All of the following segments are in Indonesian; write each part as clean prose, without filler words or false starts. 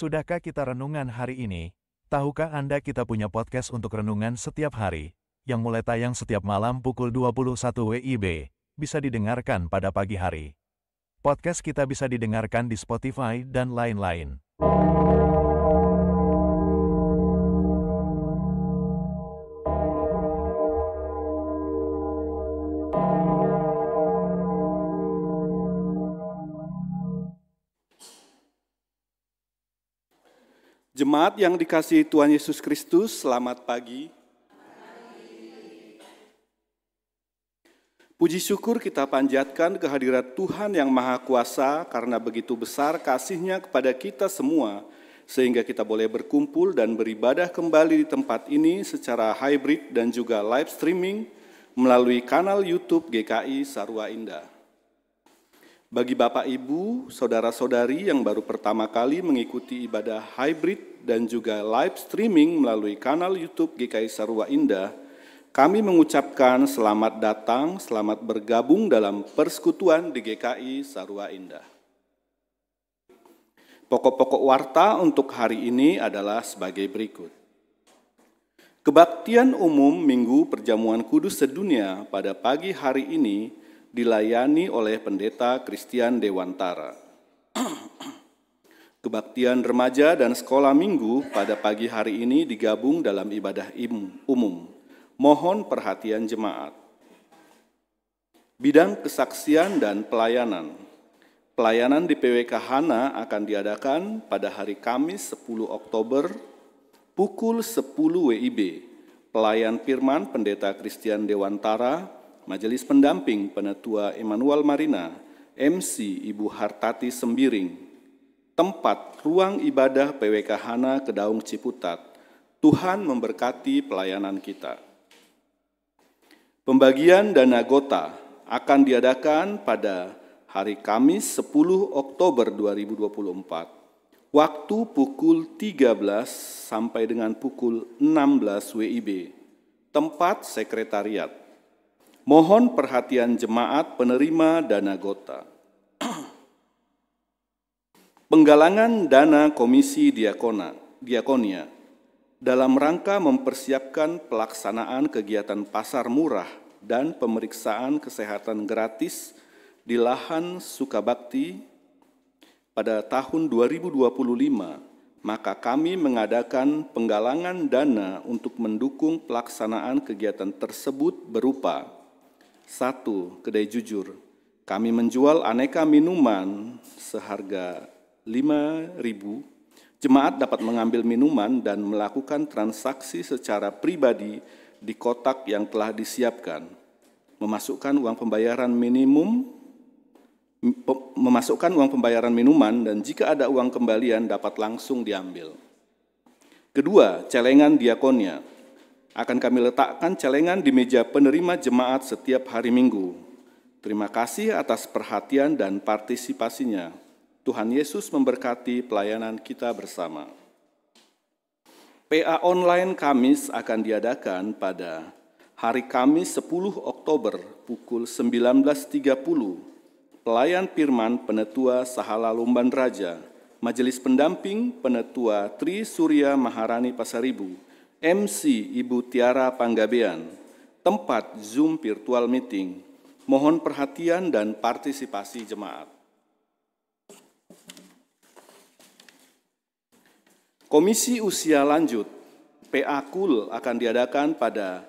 Sudahkah kita renungan hari ini? Tahukah Anda kita punya podcast untuk renungan setiap hari, yang mulai tayang setiap malam pukul 21 WIB, bisa didengarkan pada pagi hari. Podcast kita bisa didengarkan di Spotify dan lain-lain. Jemaat yang dikasihi Tuhan Yesus Kristus, selamat pagi. Puji syukur kita panjatkan kehadirat Tuhan yang Maha Kuasa karena begitu besar kasih-Nya kepada kita semua, sehingga kita boleh berkumpul dan beribadah kembali di tempat ini secara hybrid dan juga live streaming melalui kanal YouTube GKI Sarua Indah. Bagi Bapak, Ibu, Saudara-saudari yang baru pertama kali mengikuti ibadah hybrid dan juga live streaming melalui kanal YouTube GKI Sarua Indah, kami mengucapkan selamat datang, selamat bergabung dalam persekutuan di GKI Sarua Indah. Pokok-pokok warta untuk hari ini adalah sebagai berikut. Kebaktian umum Minggu Perjamuan Kudus Sedunia pada pagi hari ini dilayani oleh Pendeta Christian Dewantara. Kebaktian remaja dan sekolah minggu pada pagi hari ini digabung dalam ibadah umum. Mohon perhatian jemaat. Bidang kesaksian dan pelayanan. Pelayanan di PWK Hana akan diadakan pada hari Kamis 10 Oktober pukul 10 WIB. Pelayan firman Pendeta Christian Dewantara, Majelis Pendamping Penetua Emmanuel Marina, MC Ibu Hartati Sembiring. Tempat ruang ibadah PWK Hana Kedaung Ciputat. Tuhan memberkati pelayanan kita. Pembagian dana gota akan diadakan pada hari Kamis 10 Oktober 2024. Waktu pukul 13 sampai dengan pukul 16 WIB. Tempat sekretariat. Mohon perhatian jemaat penerima dana gota. Penggalangan dana Komisi Diakonia dalam rangka mempersiapkan pelaksanaan kegiatan pasar murah dan pemeriksaan kesehatan gratis di lahan Sukabakti pada tahun 2025, maka kami mengadakan penggalangan dana untuk mendukung pelaksanaan kegiatan tersebut berupa 1. Kedai Jujur. Kami menjual aneka minuman seharga 5.000. Jemaat dapat mengambil minuman dan melakukan transaksi secara pribadi di kotak yang telah disiapkan. Memasukkan uang pembayaran minuman dan jika ada uang kembalian dapat langsung diambil. Kedua, celengan diakonia. Akan kami letakkan celengan di meja penerima jemaat setiap hari Minggu. Terima kasih atas perhatian dan partisipasinya. Tuhan Yesus memberkati pelayanan kita bersama. PA online Kamis akan diadakan pada hari Kamis 10 Oktober pukul 19.30. Pelayan firman Penetua Sahala Lumban Raja, Majelis Pendamping Penetua Tri Surya Maharani Pasaribu, MC Ibu Tiara Panggabean, tempat Zoom virtual meeting. Mohon perhatian dan partisipasi jemaat. Komisi Usia Lanjut, PA KUL akan diadakan pada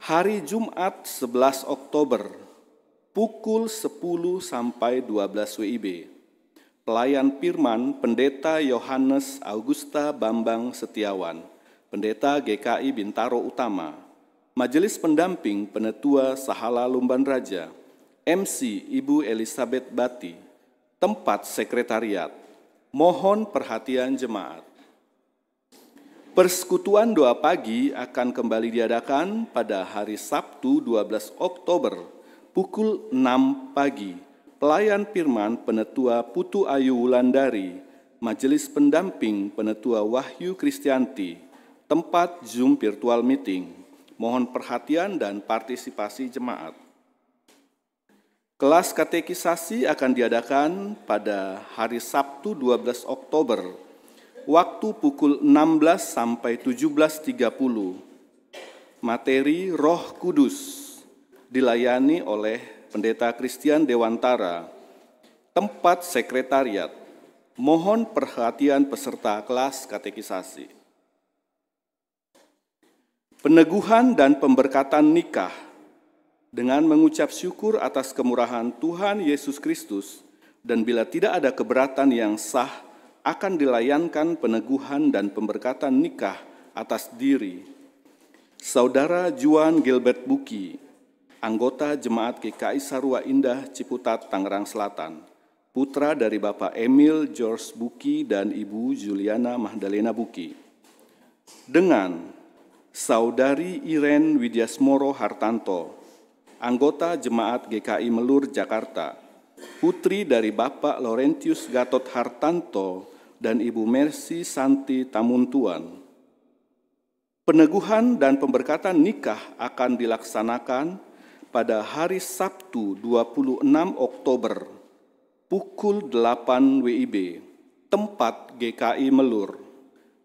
hari Jumat 11 Oktober, pukul 10 sampai 12 WIB. Pelayan firman Pendeta Yohanes Augusta Bambang Setiawan, Pendeta GKI Bintaro Utama, Majelis Pendamping Penetua Sahala Lumban Raja, MC Ibu Elizabeth Bati, tempat sekretariat. Mohon perhatian jemaat. Persekutuan doa pagi akan kembali diadakan pada hari Sabtu 12 Oktober, pukul 6 pagi. Pelayan firman Penetua Putu Ayu Wulandari, Majelis Pendamping Penetua Wahyu Kristianti, tempat Zoom virtual meeting. Mohon perhatian dan partisipasi jemaat. Kelas katekisasi akan diadakan pada hari Sabtu 12 Oktober. waktu pukul 16 sampai 17.30. Materi Roh Kudus dilayani oleh Pendeta Christian Dewantara. Tempat sekretariat. Mohon perhatian peserta kelas katekisasi. Peneguhan dan pemberkatan nikah dengan mengucap syukur atas kemurahan Tuhan Yesus Kristus, dan bila tidak ada keberatan yang sah, akan dilayankan peneguhan dan pemberkatan nikah atas diri Saudara Juan Gilbert Buki, anggota Jemaat GKI Sarua Indah Ciputat, Tangerang Selatan, putra dari Bapak Emil George Buki dan Ibu Juliana Magdalena Buki, dengan Saudari Iren Widyasmoro Hartanto, anggota Jemaat GKI Melur Jakarta, putri dari Bapak Laurentius Gatot Hartanto dan Ibu Mercy Santi Tamuntuan. Peneguhan dan pemberkatan nikah akan dilaksanakan pada hari Sabtu 26 Oktober pukul 8 WIB, tempat GKI Melur,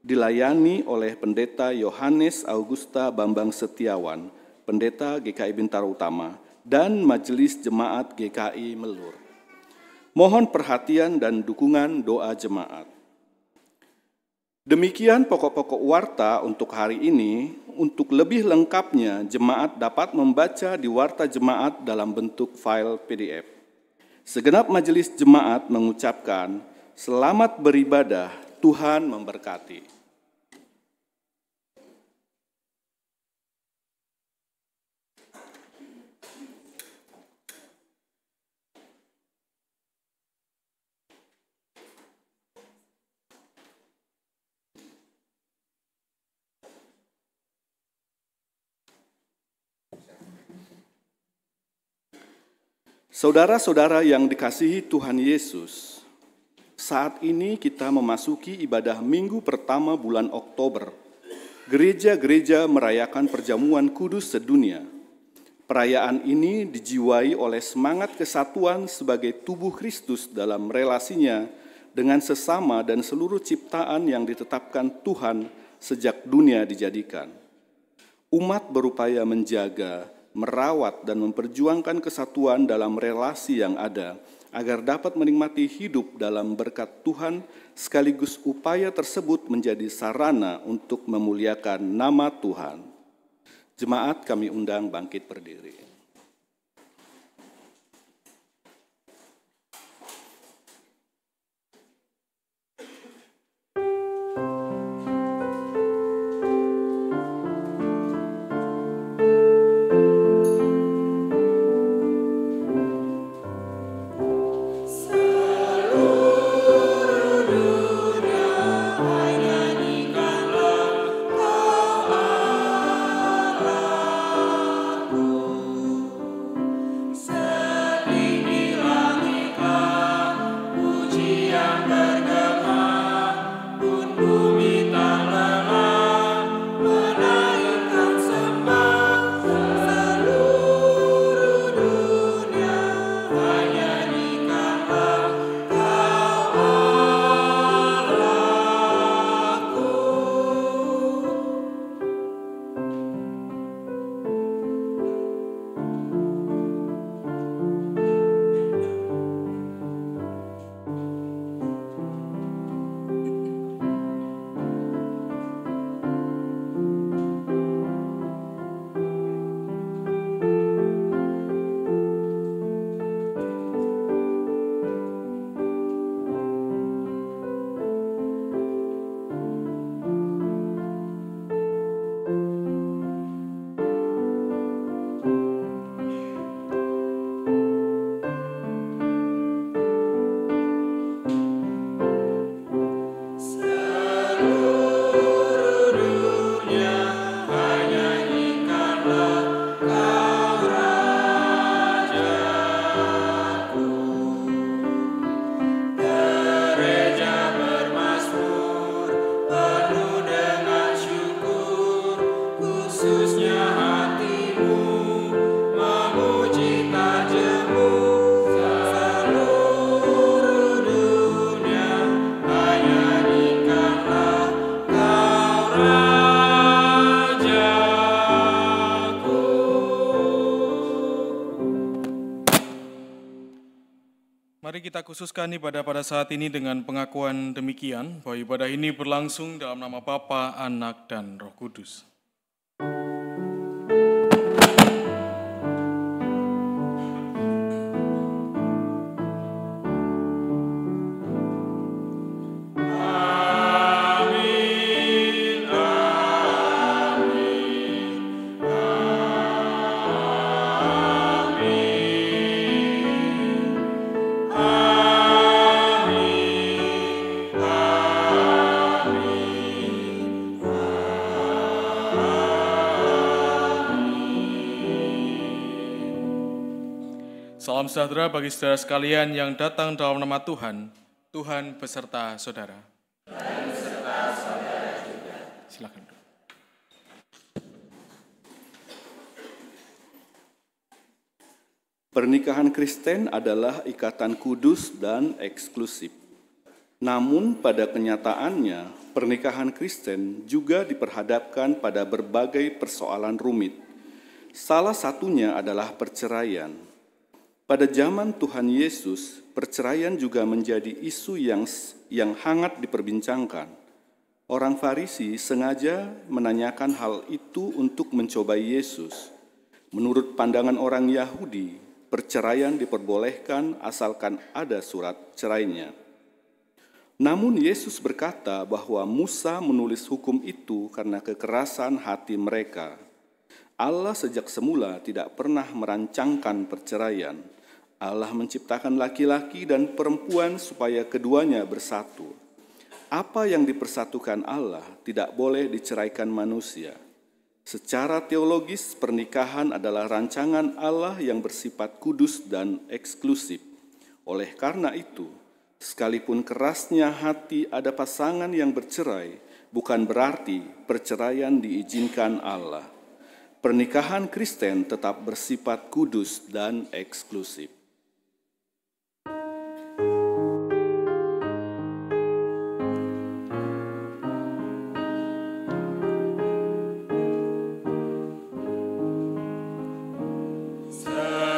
dilayani oleh Pendeta Yohanes Augusta Bambang Setiawan, Pendeta GKI Bintaro Utama, dan Majelis Jemaat GKI Melur. Mohon perhatian dan dukungan doa jemaat. Demikian pokok-pokok warta untuk hari ini. Untuk lebih lengkapnya, jemaat dapat membaca di warta jemaat dalam bentuk file PDF. Segenap majelis jemaat mengucapkan, selamat beribadah, Tuhan memberkati. Saudara-saudara yang dikasihi Tuhan Yesus, saat ini kita memasuki ibadah minggu pertama bulan Oktober. Gereja-gereja merayakan perjamuan kudus sedunia. Perayaan ini dijiwai oleh semangat kesatuan sebagai tubuh Kristus dalam relasinya dengan sesama dan seluruh ciptaan yang ditetapkan Tuhan sejak dunia dijadikan. Umat berupaya menjaga, merawat dan memperjuangkan kesatuan dalam relasi yang ada, agar dapat menikmati hidup dalam berkat Tuhan, sekaligus upaya tersebut menjadi sarana untuk memuliakan nama Tuhan. Jemaat kami undang bangkit berdiri. Nyanyikanlah, oh Allah. kita khususkan ibadah pada saat ini dengan pengakuan demikian, bahwa ibadah ini berlangsung dalam nama Bapa, Anak, dan Roh Kudus. Salam sejahtera bagi saudara sekalian yang datang dalam nama Tuhan. Tuhan beserta saudara. Tuhan beserta saudara juga. Silakan. Pernikahan Kristen adalah ikatan kudus dan eksklusif. Namun pada kenyataannya, pernikahan Kristen juga diperhadapkan pada berbagai persoalan rumit. Salah satunya adalah perceraian. Pada zaman Tuhan Yesus, perceraian juga menjadi isu yang hangat diperbincangkan. Orang Farisi sengaja menanyakan hal itu untuk mencobai Yesus. Menurut pandangan orang Yahudi, perceraian diperbolehkan asalkan ada surat cerainya. Namun Yesus berkata bahwa Musa menulis hukum itu karena kekerasan hati mereka. Allah sejak semula tidak pernah merancangkan perceraian. Allah menciptakan laki-laki dan perempuan supaya keduanya bersatu. Apa yang dipersatukan Allah tidak boleh diceraikan manusia. Secara teologis, pernikahan adalah rancangan Allah yang bersifat kudus dan eksklusif. Oleh karena itu, sekalipun kerasnya hati ada pasangan yang bercerai, bukan berarti perceraian diizinkan Allah. Pernikahan Kristen tetap bersifat kudus dan eksklusif. Sempurnakan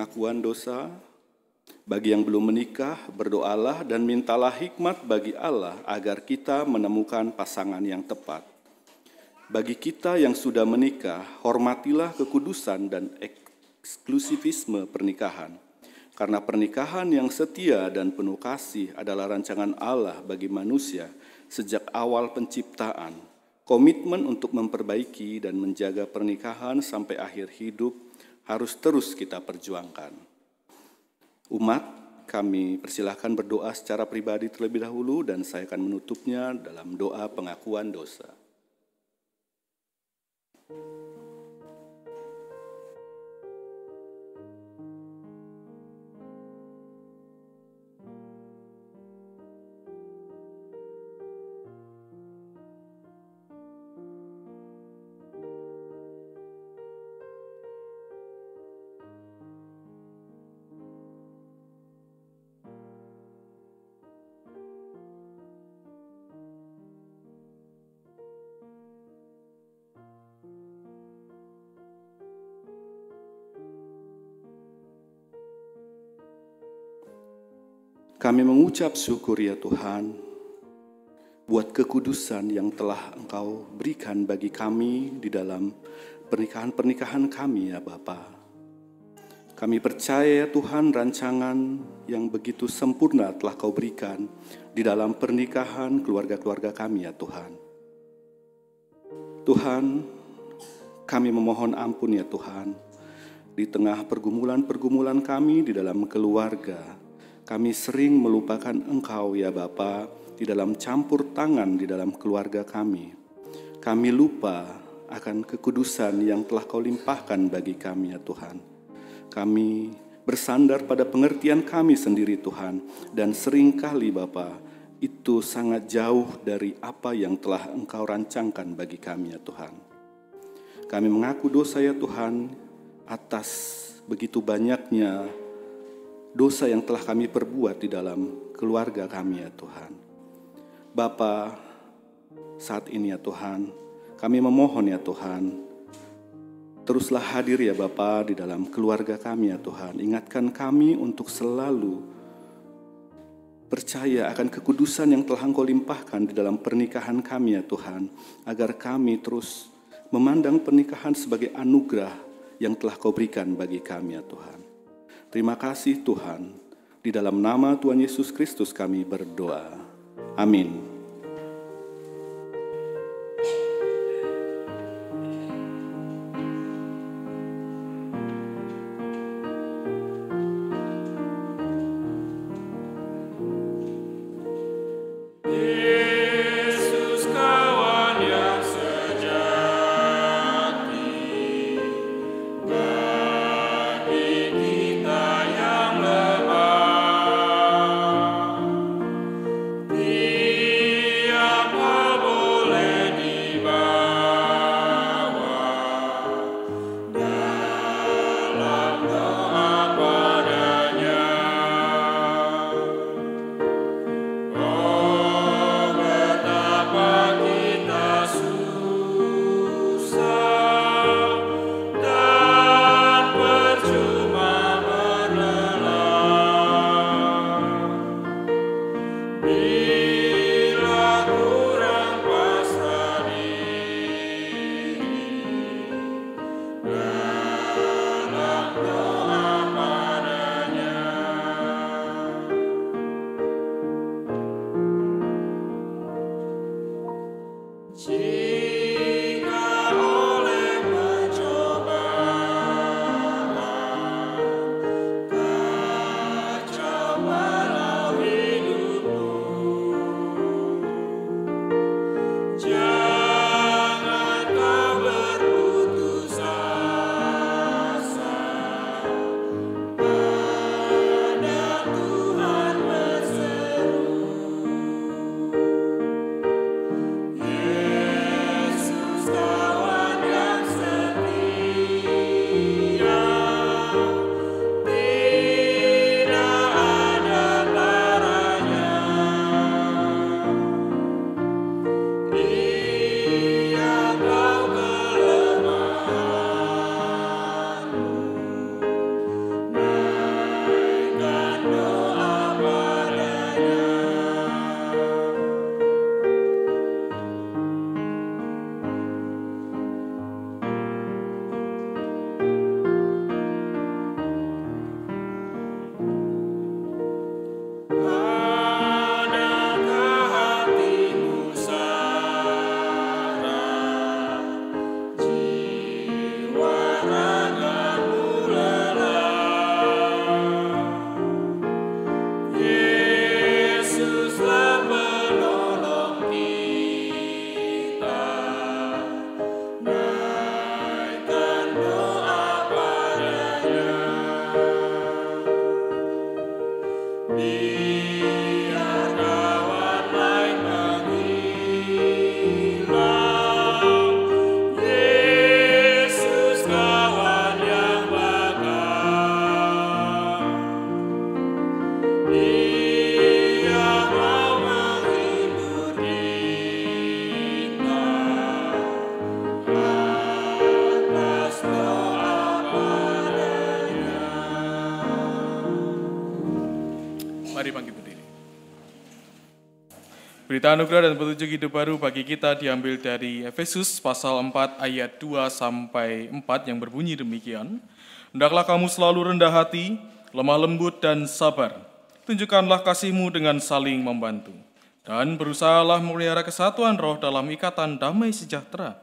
pengakuan dosa. Bagi yang belum menikah, berdoalah dan mintalah hikmat bagi Allah agar kita menemukan pasangan yang tepat. Bagi kita yang sudah menikah, hormatilah kekudusan dan eksklusivisme pernikahan. Karena pernikahan yang setia dan penuh kasih adalah rancangan Allah bagi manusia sejak awal penciptaan. Komitmen untuk memperbaiki dan menjaga pernikahan sampai akhir hidup harus terus kita perjuangkan. Umat, kami persilahkan berdoa secara pribadi terlebih dahulu dan saya akan menutupnya dalam doa pengakuan dosa. Kami mengucap syukur ya Tuhan, buat kekudusan yang telah Engkau berikan bagi kami di dalam pernikahan-pernikahan kami ya Bapa. Kami percaya ya Tuhan rancangan yang begitu sempurna telah Kau berikan di dalam pernikahan keluarga-keluarga kami ya Tuhan. Tuhan, kami memohon ampun ya Tuhan, di tengah pergumulan-pergumulan kami di dalam keluarga, kami sering melupakan Engkau ya Bapa di dalam campur tangan di dalam keluarga kami. Kami lupa akan kekudusan yang telah Kau limpahkan bagi kami ya Tuhan. Kami bersandar pada pengertian kami sendiri Tuhan, dan seringkali Bapa itu sangat jauh dari apa yang telah Engkau rancangkan bagi kami ya Tuhan. Kami mengaku dosa ya Tuhan atas begitu banyaknya dosa yang telah kami perbuat di dalam keluarga kami ya Tuhan. Bapa, saat ini ya Tuhan, kami memohon ya Tuhan, teruslah hadir ya Bapa di dalam keluarga kami ya Tuhan. Ingatkan kami untuk selalu percaya akan kekudusan yang telah Engkau limpahkan di dalam pernikahan kami ya Tuhan, agar kami terus memandang pernikahan sebagai anugerah yang telah Kau berikan bagi kami ya Tuhan. Terima kasih Tuhan, di dalam nama Tuhan Yesus Kristus kami berdoa. Amin. Yesus Berita anugerah dan petunjuk hidup baru bagi kita diambil dari Efesus pasal 4 ayat 2 sampai 4 yang berbunyi demikian. Hendaklah kamu selalu rendah hati, lemah lembut dan sabar. Tunjukkanlah kasihmu dengan saling membantu. Dan berusahalah memelihara kesatuan roh dalam ikatan damai sejahtera.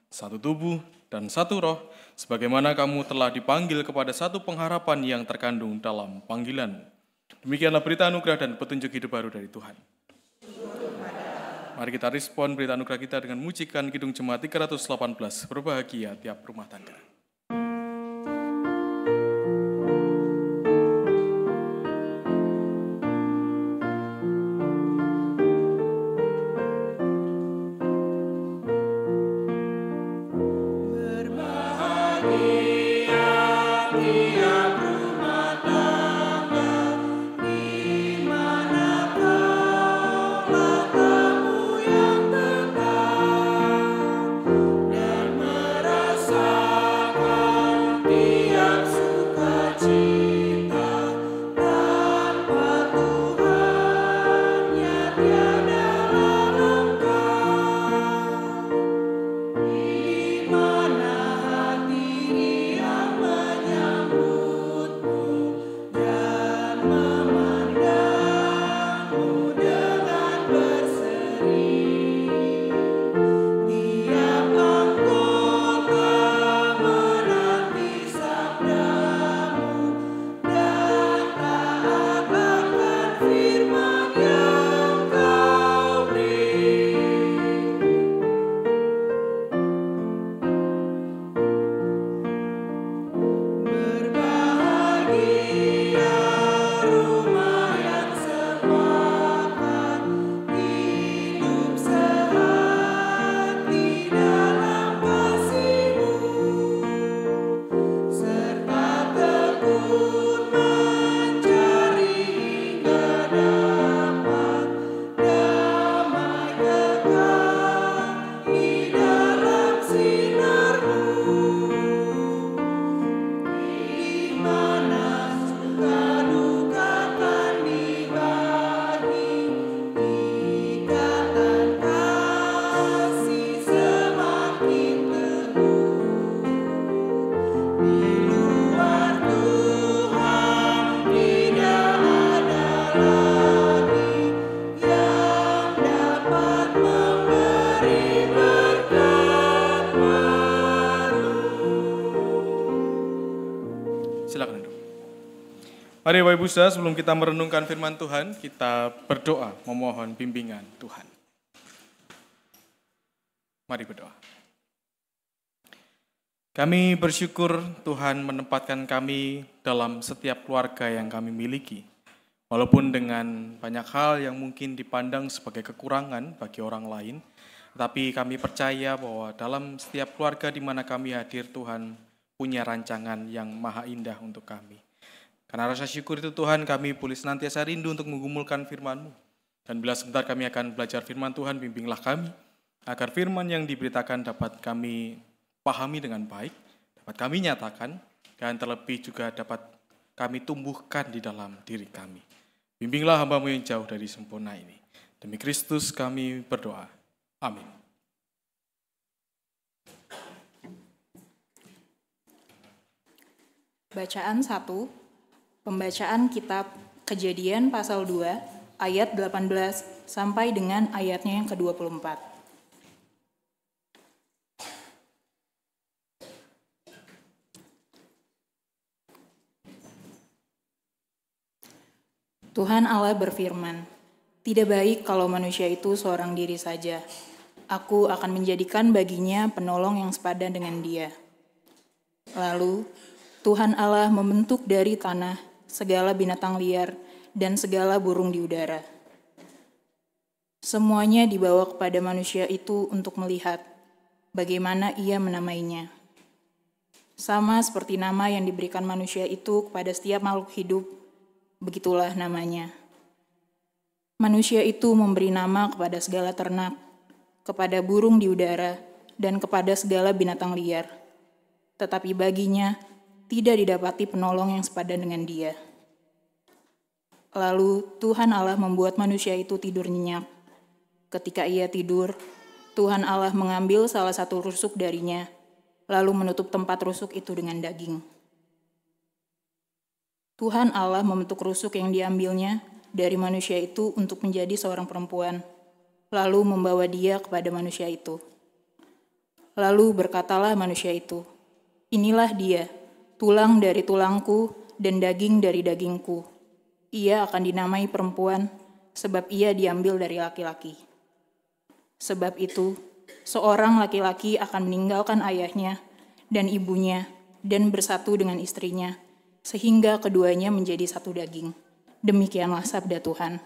Satu tubuh dan satu roh, sebagaimana kamu telah dipanggil kepada satu pengharapan yang terkandung dalam panggilanmu. Demikianlah berita anugerah dan petunjuk hidup baru dari Tuhan. Mari kita respon berita anugerah kita dengan mujikan Kidung Jemaat 318, berbahagia tiap rumah tangga. Mari Bapak Ibu Saudara, sebelum kita merenungkan firman Tuhan, kita berdoa memohon bimbingan Tuhan. Mari berdoa. Kami bersyukur Tuhan menempatkan kami dalam setiap keluarga yang kami miliki. Walaupun dengan banyak hal yang mungkin dipandang sebagai kekurangan bagi orang lain, tetapi kami percaya bahwa dalam setiap keluarga di mana kami hadir, Tuhan punya rancangan yang maha indah untuk kami. Karena rasa syukur itu Tuhan, kami boleh senantiasa rindu untuk menggumulkan firman-Mu. Dan bila sebentar kami akan belajar firman Tuhan, bimbinglah kami, agar firman yang diberitakan dapat kami pahami dengan baik, dapat kami nyatakan, dan terlebih juga dapat kami tumbuhkan di dalam diri kami. Bimbinglah hamba-Mu yang jauh dari sempurna ini. Demi Kristus kami berdoa. Amin. Bacaan 1. Pembacaan kitab Kejadian pasal 2 ayat 18 sampai dengan ayatnya yang ke-24. Tuhan Allah berfirman, "Tidak baik kalau manusia itu seorang diri saja. Aku akan menjadikan baginya penolong yang sepadan dengan dia." Lalu Tuhan Allah membentuk dari tanah segala binatang liar dan segala burung di udara. Semuanya dibawa kepada manusia itu untuk melihat bagaimana ia menamainya. Sama seperti nama yang diberikan manusia itu kepada setiap makhluk hidup, begitulah namanya. Manusia itu memberi nama kepada segala ternak, kepada burung di udara, dan kepada segala binatang liar. Tetapi baginya tidak didapati penolong yang sepadan dengan dia. Lalu Tuhan Allah membuat manusia itu tidur nyenyak. Ketika ia tidur, Tuhan Allah mengambil salah satu rusuk darinya, lalu menutup tempat rusuk itu dengan daging. Tuhan Allah membentuk rusuk yang diambilnya dari manusia itu untuk menjadi seorang perempuan, lalu membawa dia kepada manusia itu. Lalu berkatalah manusia itu, "Inilah dia, tulang dari tulangku dan daging dari dagingku. Ia akan dinamai perempuan, sebab ia diambil dari laki-laki. Sebab itu, seorang laki-laki akan meninggalkan ayahnya dan ibunya dan bersatu dengan istrinya, sehingga keduanya menjadi satu daging." Demikianlah sabda Tuhan.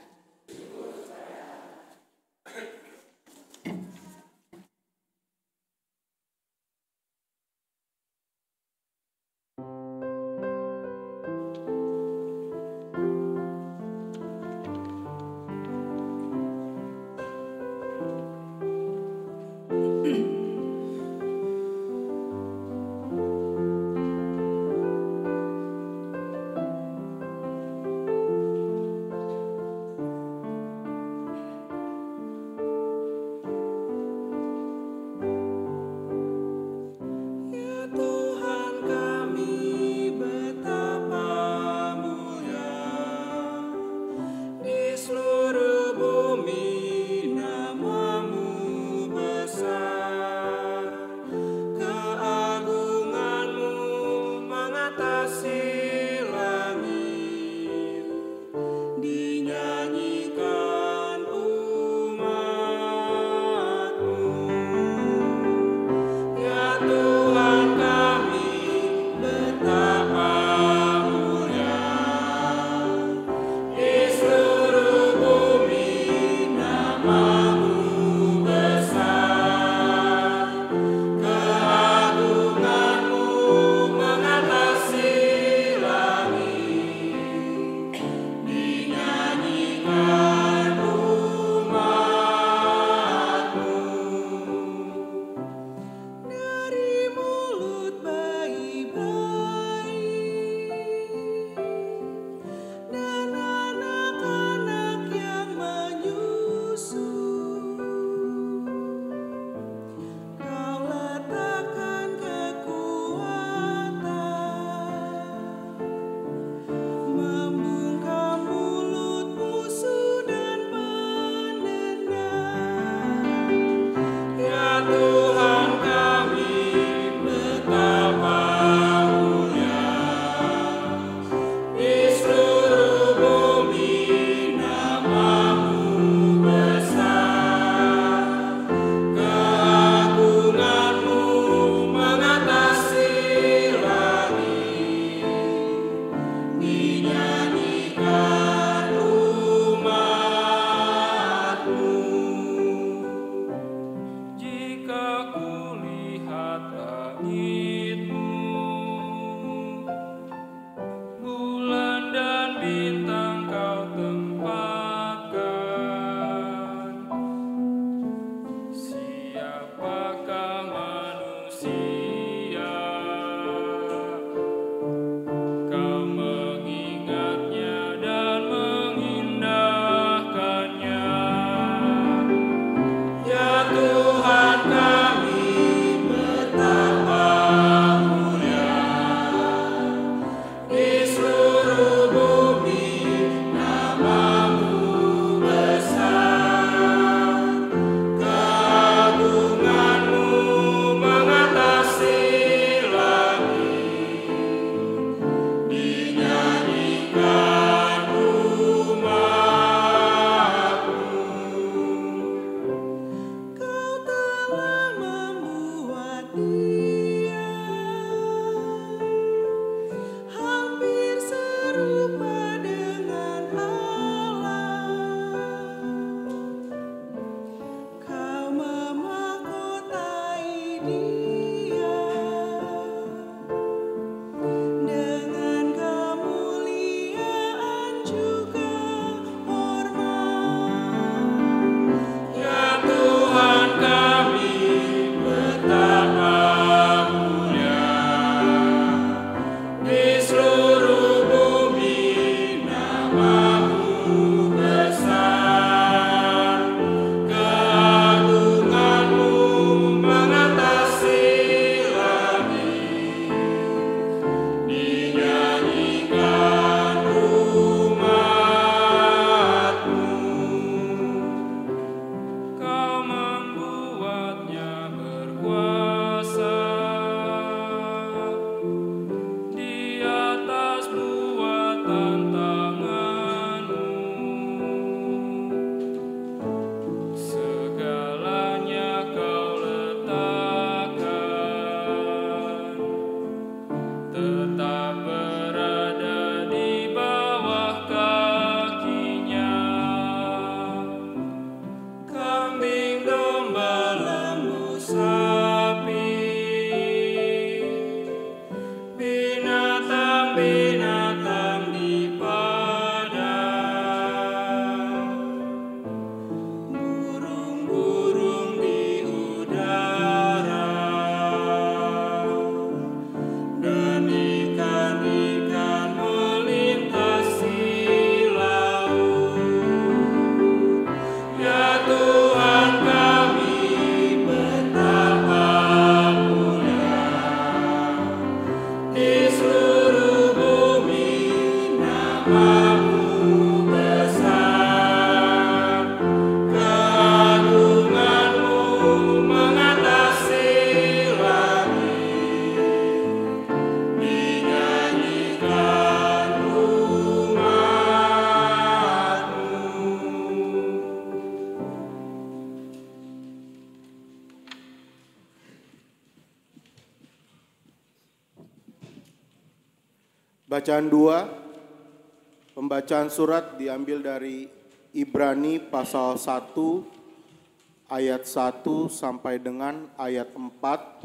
Bacaan 2, pembacaan surat diambil dari Ibrani pasal 1 ayat 1 sampai dengan ayat 4.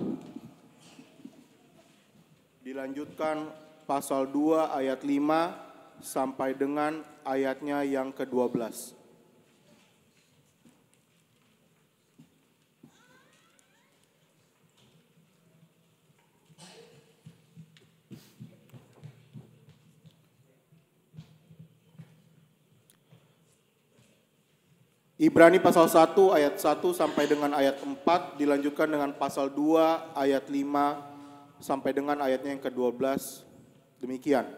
Dilanjutkan pasal 2 ayat 5 sampai dengan ayatnya yang ke-12. Ibrani pasal 1 ayat 1 sampai dengan ayat 4, dilanjutkan dengan pasal 2 ayat 5 sampai dengan ayatnya yang ke-12. Demikian.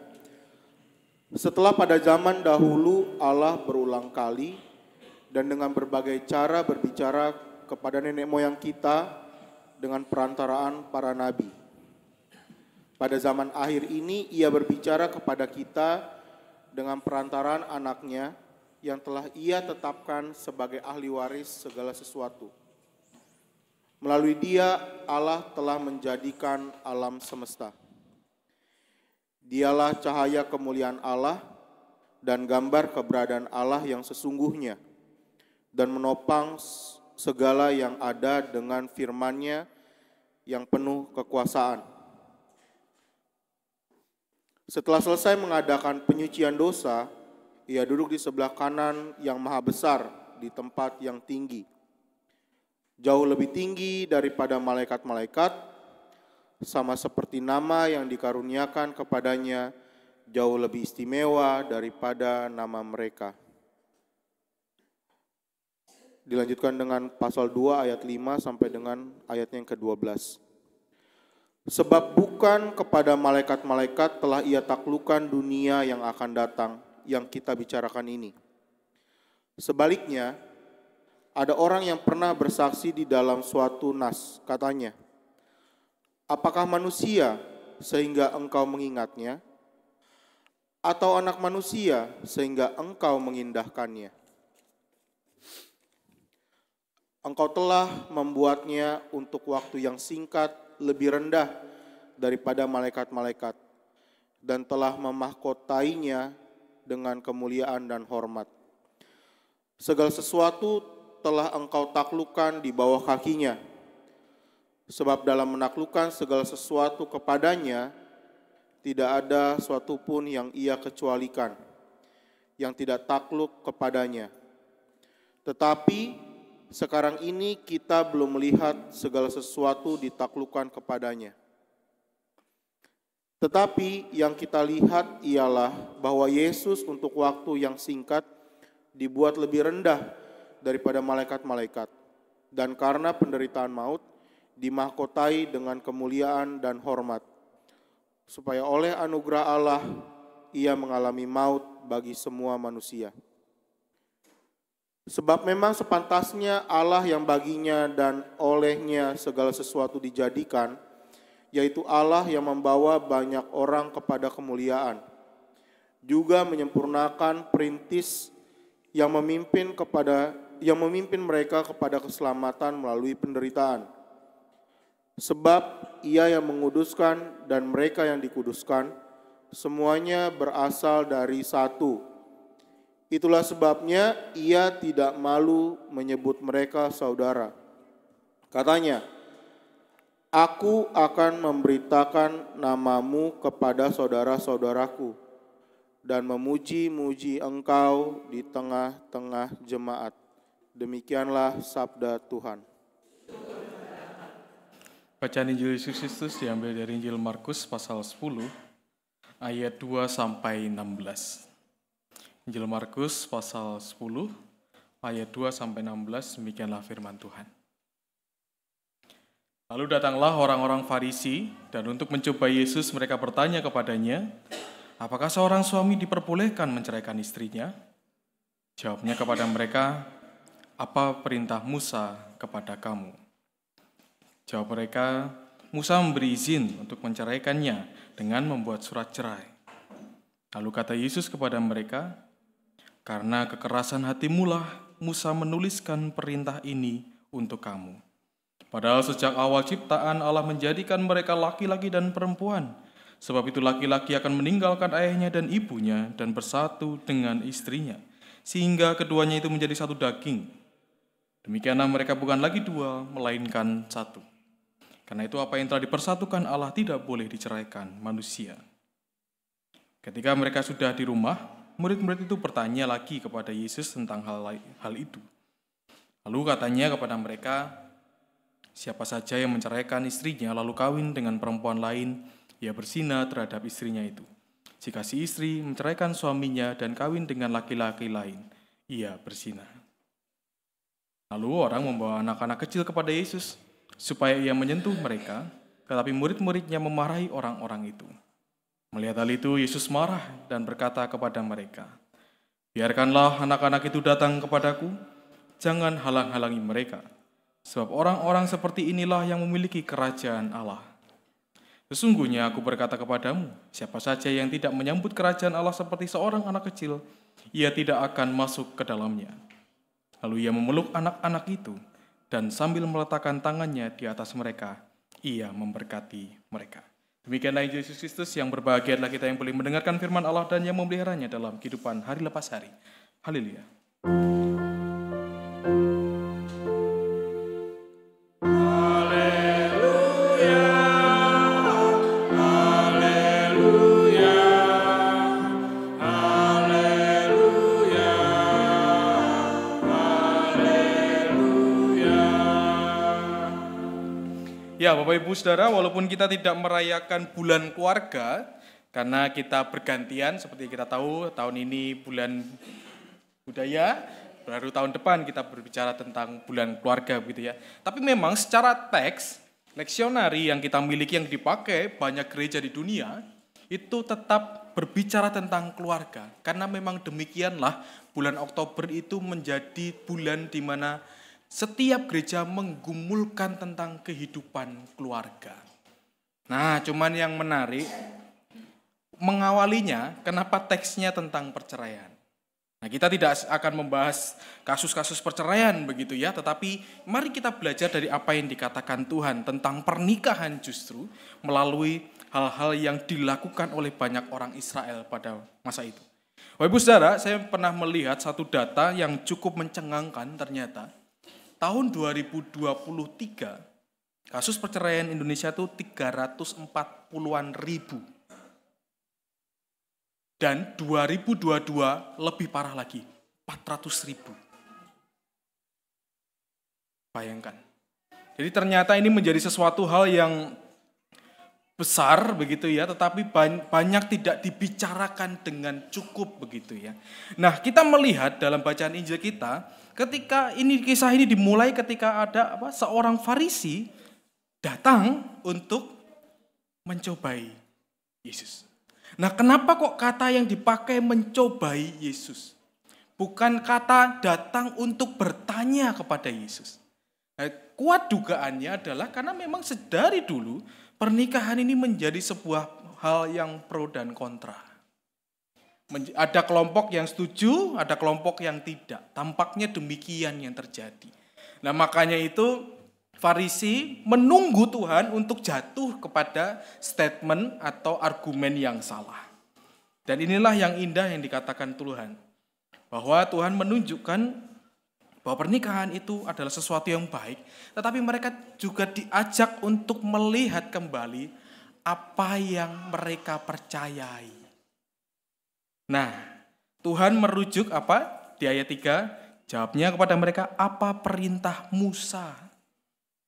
Setelah pada zaman dahulu Allah berulang kali dan dengan berbagai cara berbicara kepada nenek moyang kita dengan perantaraan para nabi. Pada zaman akhir ini ia berbicara kepada kita dengan perantaraan anaknya yang telah ia tetapkan sebagai ahli waris segala sesuatu. Melalui dia Allah telah menjadikan alam semesta. Dialah cahaya kemuliaan Allah dan gambar keberadaan Allah yang sesungguhnya, dan menopang segala yang ada dengan firman-Nya yang penuh kekuasaan. Setelah selesai mengadakan penyucian dosa, ia duduk di sebelah kanan yang maha besar di tempat yang tinggi, jauh lebih tinggi daripada malaikat-malaikat, sama seperti nama yang dikaruniakan kepadanya jauh lebih istimewa daripada nama mereka. Dilanjutkan dengan pasal 2 ayat 5 sampai dengan ayatnya yang ke-12. Sebab bukan kepada malaikat-malaikat telah ia taklukkan dunia yang akan datang, yang kita bicarakan ini. Sebaliknya, ada orang yang pernah bersaksi di dalam suatu nas, katanya, apakah manusia sehingga engkau mengingatnya, atau anak manusia sehingga engkau mengindahkannya? Engkau telah membuatnya untuk waktu yang singkat lebih rendah daripada malaikat-malaikat, dan telah memahkotainya dengan kemuliaan dan hormat. Segala sesuatu telah engkau taklukkan di bawah kakinya. Sebab dalam menaklukkan segala sesuatu kepadanya, tidak ada suatu pun yang ia kecualikan, yang tidak takluk kepadanya. Tetapi sekarang ini kita belum melihat segala sesuatu ditaklukkan kepadanya. Tetapi yang kita lihat ialah bahwa Yesus untuk waktu yang singkat dibuat lebih rendah daripada malaikat-malaikat, dan karena penderitaan maut dimahkotai dengan kemuliaan dan hormat, supaya oleh anugerah Allah ia mengalami maut bagi semua manusia. Sebab memang sepantasnya Allah yang baginya dan olehnya segala sesuatu dijadikan, yaitu Allah yang membawa banyak orang kepada kemuliaan, juga menyempurnakan perintis yang memimpin mereka kepada keselamatan melalui penderitaan. Sebab ia yang menguduskan dan mereka yang dikuduskan, semuanya berasal dari satu. Itulah sebabnya ia tidak malu menyebut mereka saudara. Katanya, aku akan memberitakan namamu kepada saudara-saudaraku dan memuji-muji engkau di tengah-tengah jemaat. Demikianlah sabda Tuhan. Bacaan Injil Yesus Kristus diambil dari Injil Markus pasal 10 ayat 2 sampai 16. Injil Markus pasal 10 ayat 2 sampai 16, demikianlah firman Tuhan. Lalu datanglah orang-orang Farisi, dan untuk mencoba Yesus mereka bertanya kepadanya, apakah seorang suami diperbolehkan menceraikan istrinya? Jawabnya kepada mereka, apa perintah Musa kepada kamu? Jawab mereka, Musa memberi izin untuk menceraikannya dengan membuat surat cerai. Lalu kata Yesus kepada mereka, karena kekerasan hatimulah Musa menuliskan perintah ini untuk kamu. Padahal sejak awal ciptaan Allah menjadikan mereka laki-laki dan perempuan. Sebab itu laki-laki akan meninggalkan ayahnya dan ibunya dan bersatu dengan istrinya, sehingga keduanya itu menjadi satu daging. Demikianlah mereka bukan lagi dua, melainkan satu. Karena itu apa yang telah dipersatukan Allah tidak boleh diceraikan manusia. Ketika mereka sudah di rumah, murid-murid itu bertanya lagi kepada Yesus tentang hal itu. Lalu katanya kepada mereka, siapa saja yang menceraikan istrinya lalu kawin dengan perempuan lain, ia berzina terhadap istrinya itu. Jika si istri menceraikan suaminya dan kawin dengan laki-laki lain, ia berzina. Lalu orang membawa anak-anak kecil kepada Yesus, supaya ia menyentuh mereka, tetapi murid-muridnya memarahi orang-orang itu. Melihat hal itu, Yesus marah dan berkata kepada mereka, biarkanlah anak-anak itu datang kepadaku, jangan halang-halangi mereka, sebab orang-orang seperti inilah yang memiliki kerajaan Allah. Sesungguhnya aku berkata kepadamu, siapa saja yang tidak menyambut kerajaan Allah seperti seorang anak kecil, ia tidak akan masuk ke dalamnya. Lalu ia memeluk anak-anak itu, dan sambil meletakkan tangannya di atas mereka, ia memberkati mereka. Demikianlah Yesus Kristus, yang berbahagia adalah kita yang boleh mendengarkan firman Allah dan yang memeliharanya dalam kehidupan hari lepas hari. Haleluya. Ya, Bapak Ibu Saudara, walaupun kita tidak merayakan bulan keluarga, karena kita bergantian, seperti kita tahu, tahun ini bulan budaya, baru tahun depan kita berbicara tentang bulan keluarga, begitu ya. Tapi memang secara teks, leksionari yang kita miliki, yang dipakai banyak gereja di dunia, itu tetap berbicara tentang keluarga. Karena memang demikianlah, bulan Oktober itu menjadi bulan di mana setiap gereja menggumulkan tentang kehidupan keluarga. Nah, cuman yang menarik, mengawalinya, kenapa teksnya tentang perceraian. Nah, kita tidak akan membahas kasus-kasus perceraian begitu ya, tetapi mari kita belajar dari apa yang dikatakan Tuhan tentang pernikahan justru melalui hal-hal yang dilakukan oleh banyak orang Israel pada masa itu. Bapak Ibu Saudara, saya pernah melihat satu data yang cukup mencengangkan ternyata. Tahun 2023, kasus perceraian Indonesia itu 340-an ribu. Dan 2022 lebih parah lagi, 400 ribu. Bayangkan. Jadi ternyata ini menjadi sesuatu hal yang besar begitu ya, tetapi banyak tidak dibicarakan dengan cukup begitu ya. Nah, kita melihat dalam bacaan Injil kita, ketika kisah ini dimulai ketika ada seorang Farisi datang untuk mencobai Yesus. Nah, kenapa kok kata yang dipakai mencobai Yesus? Bukan kata datang untuk bertanya kepada Yesus. Nah, kuat dugaannya adalah karena memang sedari dulu pernikahan ini menjadi sebuah hal yang pro dan kontra. Ada kelompok yang setuju, ada kelompok yang tidak. Tampaknya demikian yang terjadi. Nah, makanya itu Farisi menunggu Tuhan untuk jatuh kepada statement atau argumen yang salah. Dan inilah yang indah yang dikatakan Tuhan. Bahwa Tuhan menunjukkan bahwa pernikahan itu adalah sesuatu yang baik, tetapi mereka juga diajak untuk melihat kembali apa yang mereka percayai. Nah, Tuhan merujuk apa? Di ayat 3, jawabnya kepada mereka, apa perintah Musa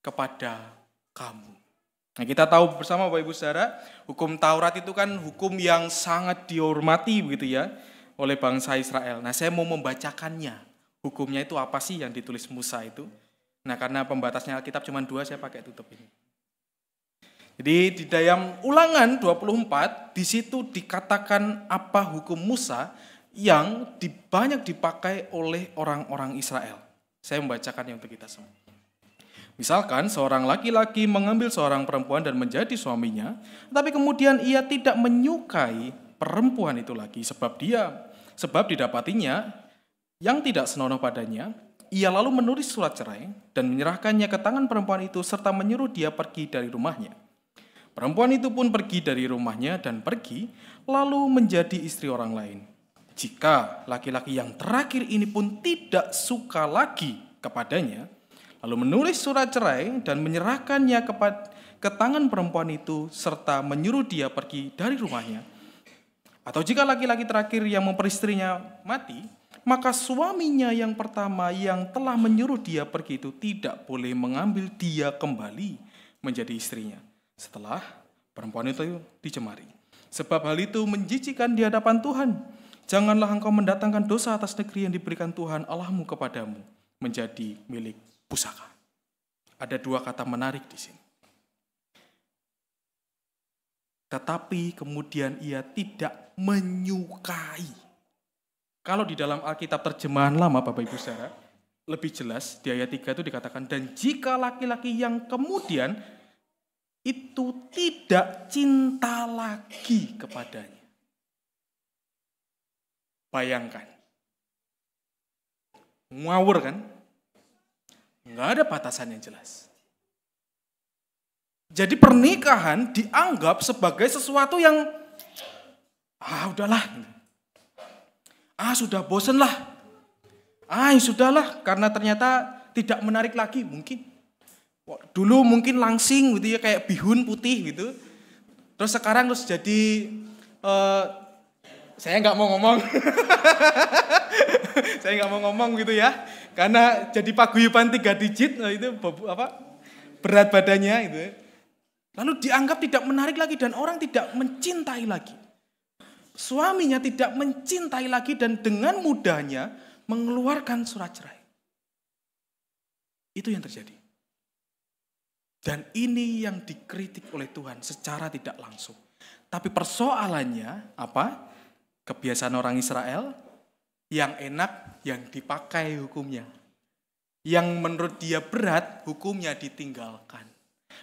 kepada kamu? Nah, kita tahu bersama Bapak Ibu Saudara, hukum Taurat itu kan hukum yang sangat dihormati begitu ya oleh bangsa Israel. Nah, saya mau membacakannya. Hukumnya itu apa sih yang ditulis Musa itu? Nah, karena pembatasnya Alkitab cuma 2, saya pakai tutup ini. Jadi di dalam Ulangan 24, di situ dikatakan apa hukum Musa yang banyak dipakai oleh orang-orang Israel. Saya membacakannya untuk kita semua. Misalkan seorang laki-laki mengambil seorang perempuan dan menjadi suaminya, tapi kemudian ia tidak menyukai perempuan itu lagi sebab didapatinya yang tidak senonoh padanya, ia lalu menulis surat cerai dan menyerahkannya ke tangan perempuan itu serta menyuruh dia pergi dari rumahnya. Perempuan itu pun pergi dari rumahnya dan pergi, lalu menjadi istri orang lain. Jika laki-laki yang terakhir ini pun tidak suka lagi kepadanya, lalu menulis surat cerai dan menyerahkannya ke tangan perempuan itu, serta menyuruh dia pergi dari rumahnya. Atau jika laki-laki terakhir yang memperistrinya mati, maka suaminya yang pertama yang telah menyuruh dia pergi itu tidak boleh mengambil dia kembali menjadi istrinya setelah perempuan itu dicemari. Sebab hal itu menjijikkan di hadapan Tuhan. Janganlah engkau mendatangkan dosa atas negeri yang diberikan Tuhan Allahmu kepadamu menjadi milik pusaka. Ada dua kata menarik di sini. Tetapi kemudian ia tidak menyukai. Kalau di dalam Alkitab terjemahan lama, Bapak Ibu Saudara, lebih jelas di ayat 3 itu dikatakan, dan jika laki-laki yang kemudian itu tidak cinta lagi kepadanya. Bayangkan. Ngawur kan? Nggak ada batasan yang jelas. Jadi pernikahan dianggap sebagai sesuatu yang, udahlah. Sudah bosen lah. Sudahlah, karena ternyata tidak menarik lagi mungkin. Dulu mungkin langsing gitu ya, kayak bihun putih gitu. Terus sekarang terus jadi, saya nggak mau ngomong. Saya nggak mau ngomong gitu ya. Karena jadi paguyuban 3 digit, itu berat badannya gitu. Lalu dianggap tidak menarik lagi dan orang tidak mencintai lagi. Suaminya tidak mencintai lagi dan dengan mudahnya mengeluarkan surat cerai. Itu yang terjadi. Dan ini yang dikritik oleh Tuhan secara tidak langsung. Tapi persoalannya apa? Kebiasaan orang Israel, yang enak yang dipakai hukumnya. Yang menurut dia berat, hukumnya ditinggalkan.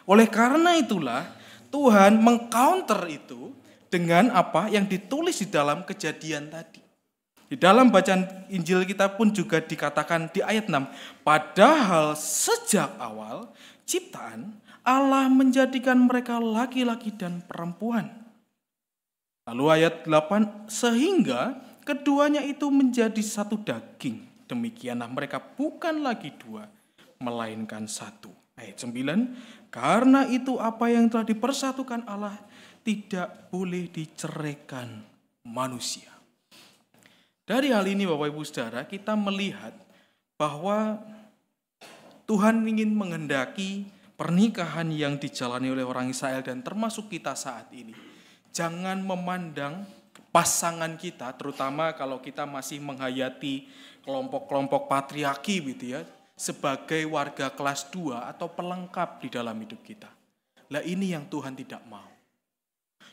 Oleh karena itulah Tuhan mengcounter itu dengan apa yang ditulis di dalam Kejadian tadi. Di dalam bacaan Injil kita pun juga dikatakan di ayat 6, padahal sejak awal ciptaan Allah menjadikan mereka laki-laki dan perempuan. Lalu ayat 8, sehingga keduanya itu menjadi satu daging. Demikianlah mereka bukan lagi dua, melainkan satu. Ayat 9, karena itu apa yang telah dipersatukan Allah tidak boleh diceraikan manusia. Dari hal ini Bapak Ibu Saudara, kita melihat bahwa Tuhan ingin menghendaki pernikahan yang dijalani oleh orang Israel dan termasuk kita saat ini. Jangan memandang pasangan kita, terutama kalau kita masih menghayati kelompok-kelompok patriarki gitu ya, sebagai warga kelas 2 atau pelengkap di dalam hidup kita. Lah ini yang Tuhan tidak mau.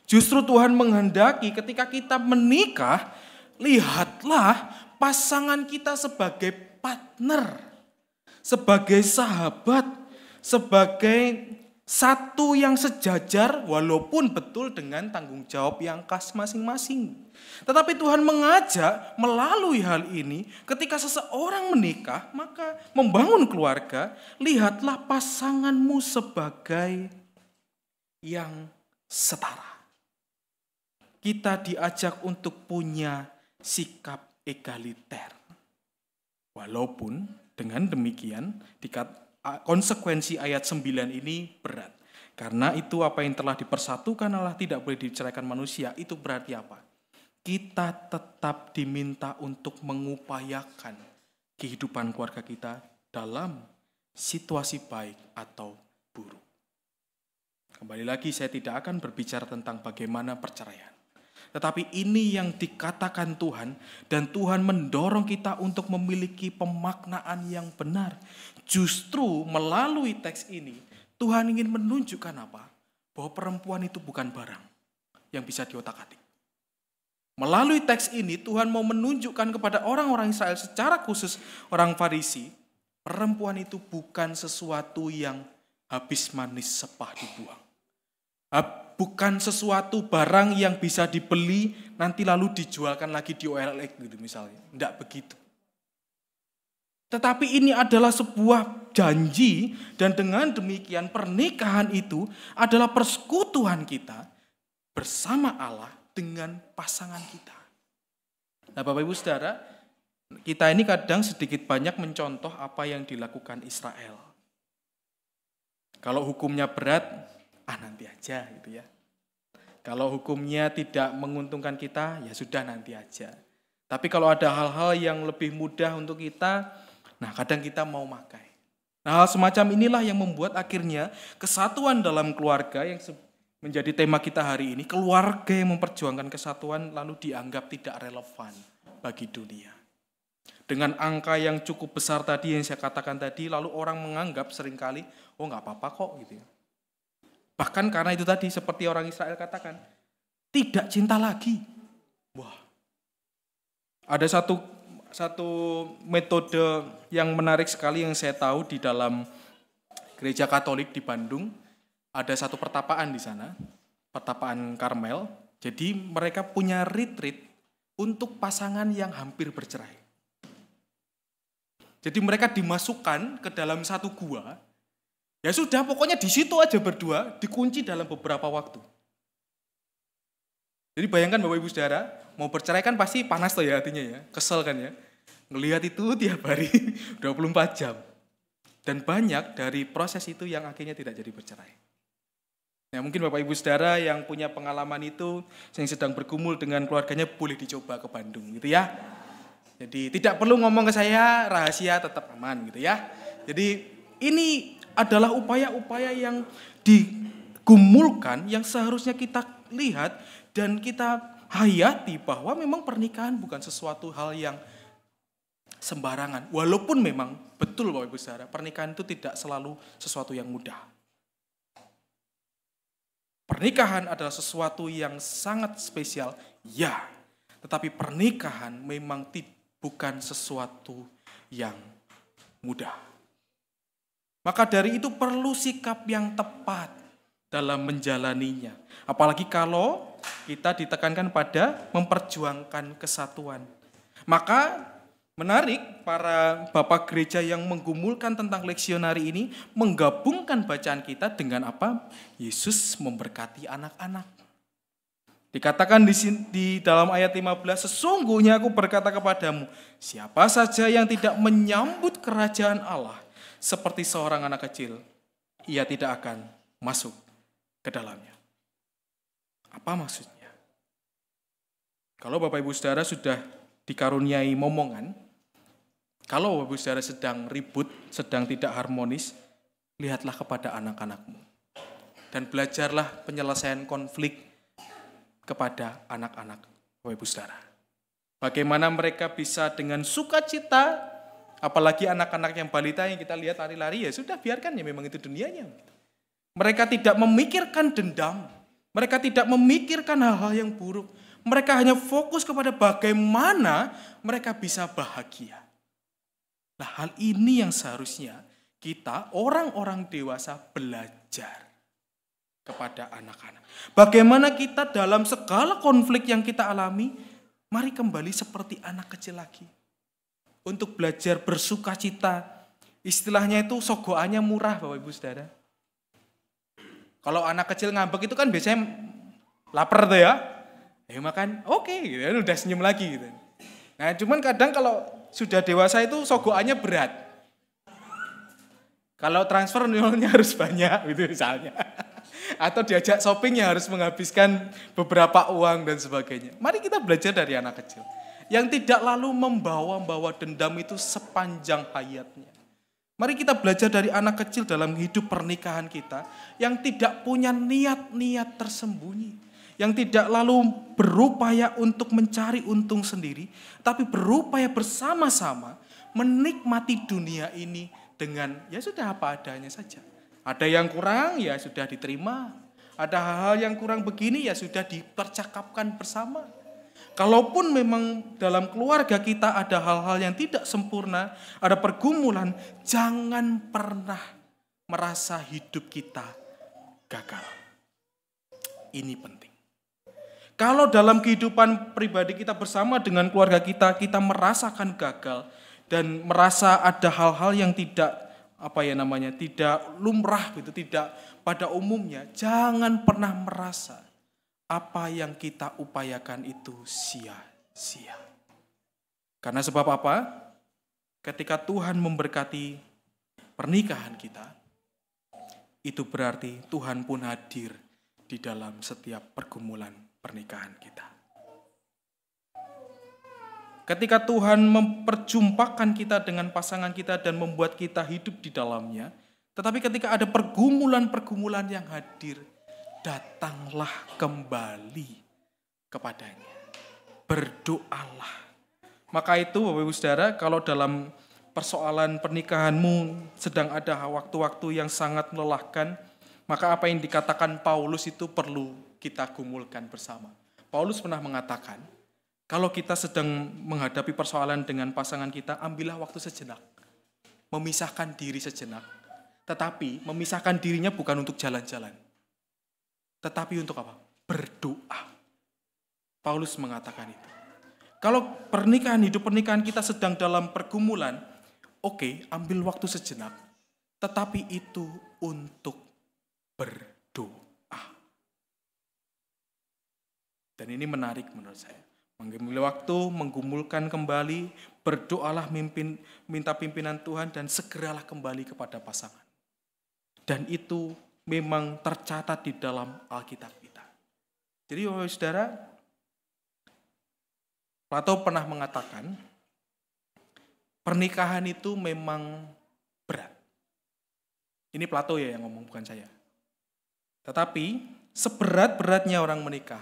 Justru Tuhan menghendaki ketika kita menikah, lihatlah pasangan kita sebagai partner, sebagai sahabat, sebagai satu yang sejajar walaupun betul dengan tanggung jawab yang khas masing-masing. Tetapi Tuhan mengajak melalui hal ini ketika seseorang menikah maka membangun keluarga, lihatlah pasanganmu sebagai yang setara. Kita diajak untuk punya sikap egaliter. Walaupun dengan demikian konsekuensi ayat 9 ini berat. Karena itu apa yang telah dipersatukan Allah tidak boleh diceraikan manusia. Itu berarti apa? Kita tetap diminta untuk mengupayakan kehidupan keluarga kita dalam situasi baik atau buruk. Kembali lagi saya tidak akan berbicara tentang bagaimana perceraian. Tetapi ini yang dikatakan Tuhan dan Tuhan mendorong kita untuk memiliki pemaknaan yang benar. Justru melalui teks ini Tuhan ingin menunjukkan apa? Bahwa perempuan itu bukan barang yang bisa diotak-atik. Melalui teks ini Tuhan mau menunjukkan kepada orang-orang Israel secara khusus orang Farisi, perempuan itu bukan sesuatu yang habis manis sepah dibuang. Bukan sesuatu barang yang bisa dibeli nanti lalu dijualkan lagi di OLX gitu misalnya. Tidak begitu. Tetapi ini adalah sebuah janji dan dengan demikian pernikahan itu adalah persekutuan kita bersama Allah dengan pasangan kita. Nah, Bapak Ibu Saudara, kita ini kadang sedikit banyak mencontoh apa yang dilakukan Israel. Kalau hukumnya berat, nanti aja gitu ya. Kalau hukumnya tidak menguntungkan kita, ya sudah nanti aja. Tapi kalau ada hal-hal yang lebih mudah untuk kita, nah kadang kita mau makai. Nah hal semacam inilah yang membuat akhirnya kesatuan dalam keluarga yang menjadi tema kita hari ini, keluarga yang memperjuangkan kesatuan lalu dianggap tidak relevan bagi dunia. Dengan angka yang cukup besar tadi yang saya katakan tadi, lalu orang menganggap seringkali, oh nggak apa-apa kok gitu ya. Bahkan karena itu tadi seperti orang Israel katakan, tidak cinta lagi. Wah, ada satu metode yang menarik sekali yang saya tahu di dalam gereja Katolik di Bandung. Ada satu pertapaan di sana, pertapaan Karmel. Jadi mereka punya retreat untuk pasangan yang hampir bercerai. Jadi mereka dimasukkan ke dalam satu gua. Ya sudah, pokoknya di situ aja berdua, dikunci dalam beberapa waktu. Jadi bayangkan Bapak Ibu Saudara, mau bercerai kan pasti panas tuh ya hatinya ya, kesel kan ya. Ngelihat itu tiap hari 24 jam. Dan banyak dari proses itu yang akhirnya tidak jadi bercerai. Nah, mungkin Bapak Ibu Saudara yang punya pengalaman itu, yang sedang bergumul dengan keluarganya boleh dicoba ke Bandung gitu ya. Jadi tidak perlu ngomong ke saya, rahasia tetap aman gitu ya. Jadi ini adalah upaya-upaya yang digumulkan yang seharusnya kita lihat dan kita hayati bahwa memang pernikahan bukan sesuatu hal yang sembarangan. Walaupun memang betul Bapak Ibu Saudara, pernikahan itu tidak selalu sesuatu yang mudah. Pernikahan adalah sesuatu yang sangat spesial, ya. Tetapi pernikahan memang bukan sesuatu yang mudah. Maka dari itu perlu sikap yang tepat dalam menjalaninya. Apalagi kalau kita ditekankan pada memperjuangkan kesatuan. Maka menarik para bapak gereja yang menggumulkan tentang leksionari ini menggabungkan bacaan kita dengan apa? Yesus memberkati anak-anak. Dikatakan di dalam ayat 15, sesungguhnya aku berkata kepadamu, siapa saja yang tidak menyambut kerajaan Allah seperti seorang anak kecil, ia tidak akan masuk ke dalamnya. Apa maksudnya? Kalau Bapak Ibu Saudara sudah dikaruniai momongan, kalau Bapak Ibu Saudara sedang ribut, sedang tidak harmonis, lihatlah kepada anak-anakmu. Dan belajarlah penyelesaian konflik kepada anak-anak Bapak Ibu Saudara. Bagaimana mereka bisa dengan sukacita, apalagi anak-anak yang balita yang kita lihat lari-lari, ya sudah biarkan ya memang itu dunianya. Mereka tidak memikirkan dendam, mereka tidak memikirkan hal-hal yang buruk. Mereka hanya fokus kepada bagaimana mereka bisa bahagia. Nah, hal ini yang seharusnya kita orang-orang dewasa belajar kepada anak-anak. Bagaimana kita dalam segala konflik yang kita alami, mari kembali seperti anak kecil lagi. Untuk belajar bersukacita. Istilahnya itu sogoannya murah Bapak Ibu Saudara. Kalau anak kecil ngambek itu kan biasanya lapar tuh ya. Ya makan, oke, gitu, udah senyum lagi gitu. Nah cuman kadang kalau sudah dewasa itu sogoannya berat. Kalau transfer nilainya harus banyak gitu misalnya. Atau diajak shoppingnya harus menghabiskan beberapa uang dan sebagainya. Mari kita belajar dari anak kecil. Yang tidak lalu membawa dendam itu sepanjang hayatnya. Mari kita belajar dari anak kecil dalam hidup pernikahan kita yang tidak punya niat-niat tersembunyi. Yang tidak lalu berupaya untuk mencari untung sendiri, tapi berupaya bersama-sama menikmati dunia ini dengan ya sudah apa adanya saja. Ada yang kurang ya sudah diterima. Ada hal-hal yang kurang begini ya sudah dipercakapkan bersama. Kalaupun memang dalam keluarga kita ada hal-hal yang tidak sempurna, ada pergumulan, jangan pernah merasa hidup kita gagal. Ini penting. Kalau dalam kehidupan pribadi kita bersama dengan keluarga kita, kita merasakan gagal, dan merasa ada hal-hal yang tidak tidak lumrah gitu, tidak pada umumnya, jangan pernah merasa apa yang kita upayakan itu sia-sia. Karena sebab apa? Ketika Tuhan memberkati pernikahan kita, itu berarti Tuhan pun hadir di dalam setiap pergumulan pernikahan kita. Ketika Tuhan memperjumpakan kita dengan pasangan kita dan membuat kita hidup di dalamnya, tetapi ketika ada pergumulan-pergumulan yang hadir, datanglah kembali kepadanya. Berdoalah. Maka itu Bapak Ibu Saudara, kalau dalam persoalan pernikahanmu sedang ada waktu-waktu yang sangat melelahkan, maka apa yang dikatakan Paulus itu perlu kita gumulkan bersama. Paulus pernah mengatakan, kalau kita sedang menghadapi persoalan dengan pasangan kita, ambillah waktu sejenak. Memisahkan diri sejenak. Tetapi memisahkan dirinya bukan untuk jalan-jalan. Tetapi untuk apa? Berdoa. Paulus mengatakan itu. Kalau hidup pernikahan kita sedang dalam pergumulan, oke, ambil waktu sejenak. Tetapi itu untuk berdoa. Dan ini menarik menurut saya. Mengambil waktu, menggumulkan kembali, berdoalah minta pimpinan Tuhan dan segeralah kembali kepada pasangan. Dan itu memang tercatat di dalam Alkitab kita. Jadi Bapak Saudara, Plato pernah mengatakan, pernikahan itu memang berat. Ini Plato ya yang ngomong, bukan saya. Tetapi seberat-beratnya orang menikah,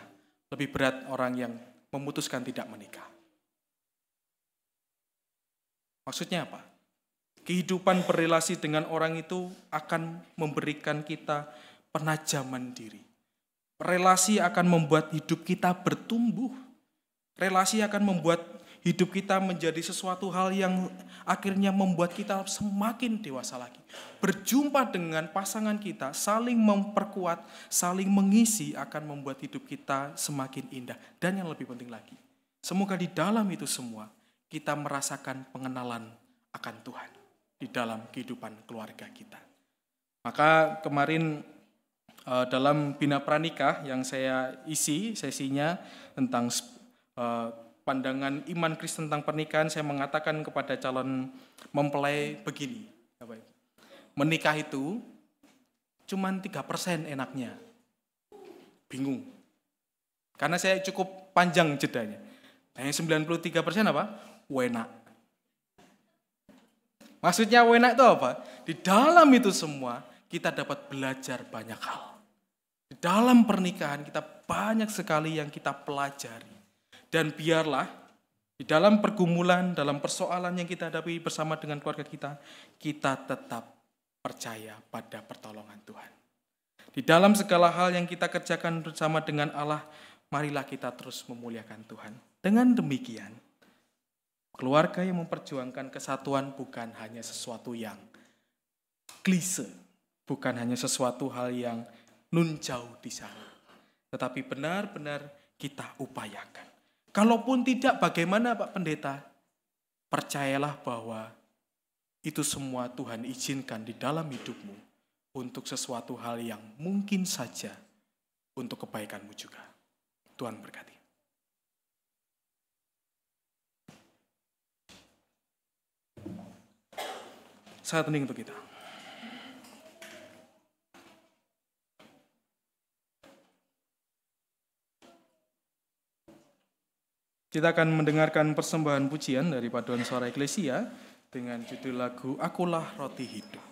lebih berat orang yang memutuskan tidak menikah. Maksudnya apa? Kehidupan berrelasi dengan orang itu akan memberikan kita penajaman diri. Relasi akan membuat hidup kita bertumbuh. Relasi akan membuat hidup kita menjadi sesuatu hal yang akhirnya membuat kita semakin dewasa lagi. Berjumpa dengan pasangan kita, saling memperkuat, saling mengisi akan membuat hidup kita semakin indah. Dan yang lebih penting lagi, semoga di dalam itu semua kita merasakan pengenalan akan Tuhan di dalam kehidupan keluarga kita. Maka kemarin dalam Bina Pranikah yang saya isi sesinya tentang pandangan iman Kristen tentang pernikahan, saya mengatakan kepada calon mempelai begini, menikah itu cuma 3% enaknya. Bingung. Karena saya cukup panjang jedanya. Nah, yang 93% apa? Wenak. Maksudnya wenak itu apa? Di dalam itu semua kita dapat belajar banyak hal. Di dalam pernikahan kita banyak sekali yang kita pelajari. Dan biarlah di dalam pergumulan, dalam persoalan yang kita hadapi bersama dengan keluarga kita tetap percaya pada pertolongan Tuhan. Di dalam segala hal yang kita kerjakan bersama dengan Allah, marilah kita terus memuliakan Tuhan. Dengan demikian, keluarga yang memperjuangkan kesatuan bukan hanya sesuatu yang klise, bukan hanya sesuatu hal yang nun jauh di sana, tetapi benar-benar kita upayakan. Kalaupun tidak, bagaimana Pak Pendeta? Percayalah bahwa itu semua Tuhan izinkan di dalam hidupmu untuk sesuatu hal yang mungkin saja untuk kebaikanmu juga. Tuhan berkati. Saat hening untuk kita. Kita akan mendengarkan persembahan pujian dari Paduan Suara Eklesia dengan judul lagu Akulah Roti Hidup.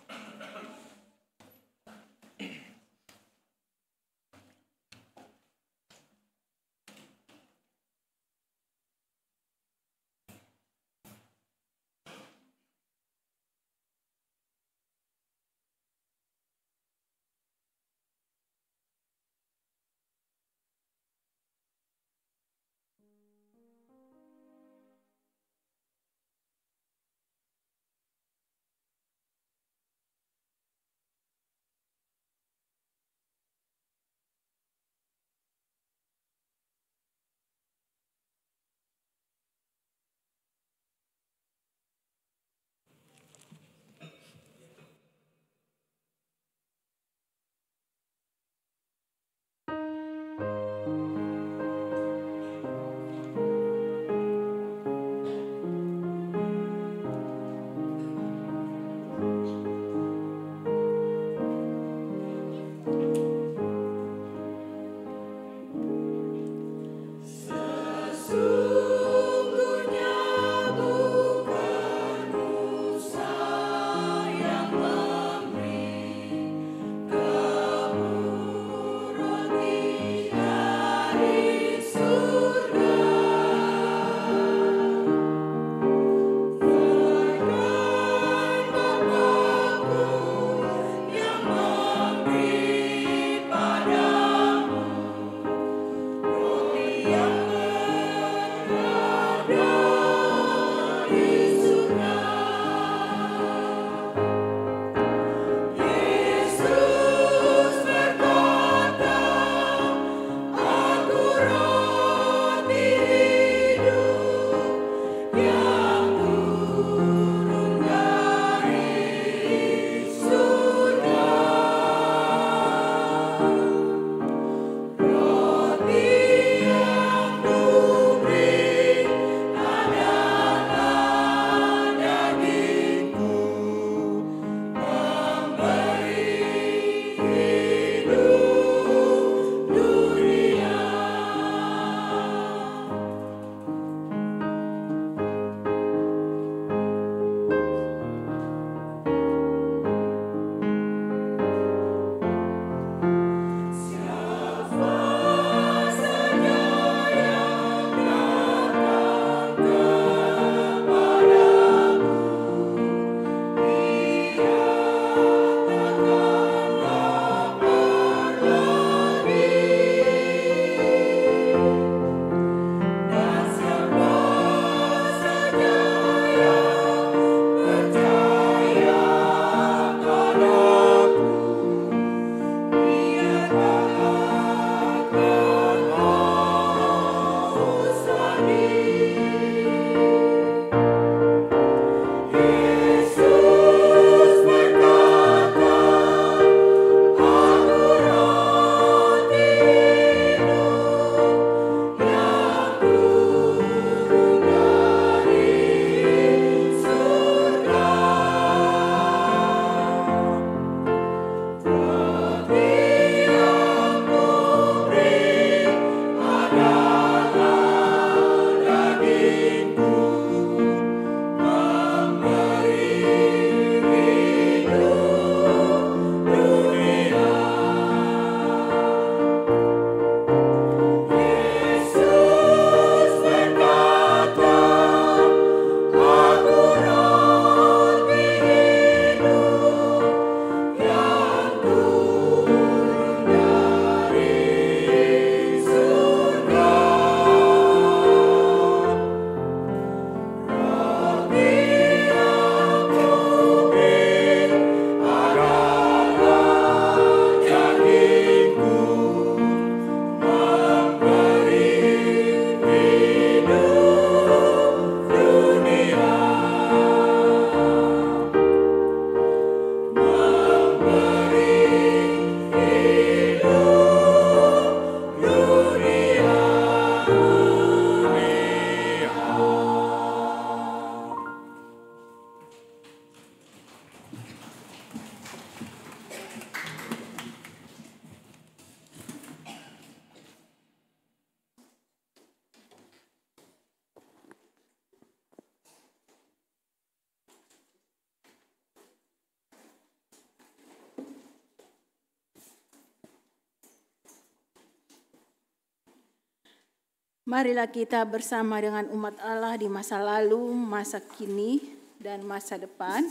Marilah kita bersama dengan umat Allah di masa lalu, masa kini, dan masa depan,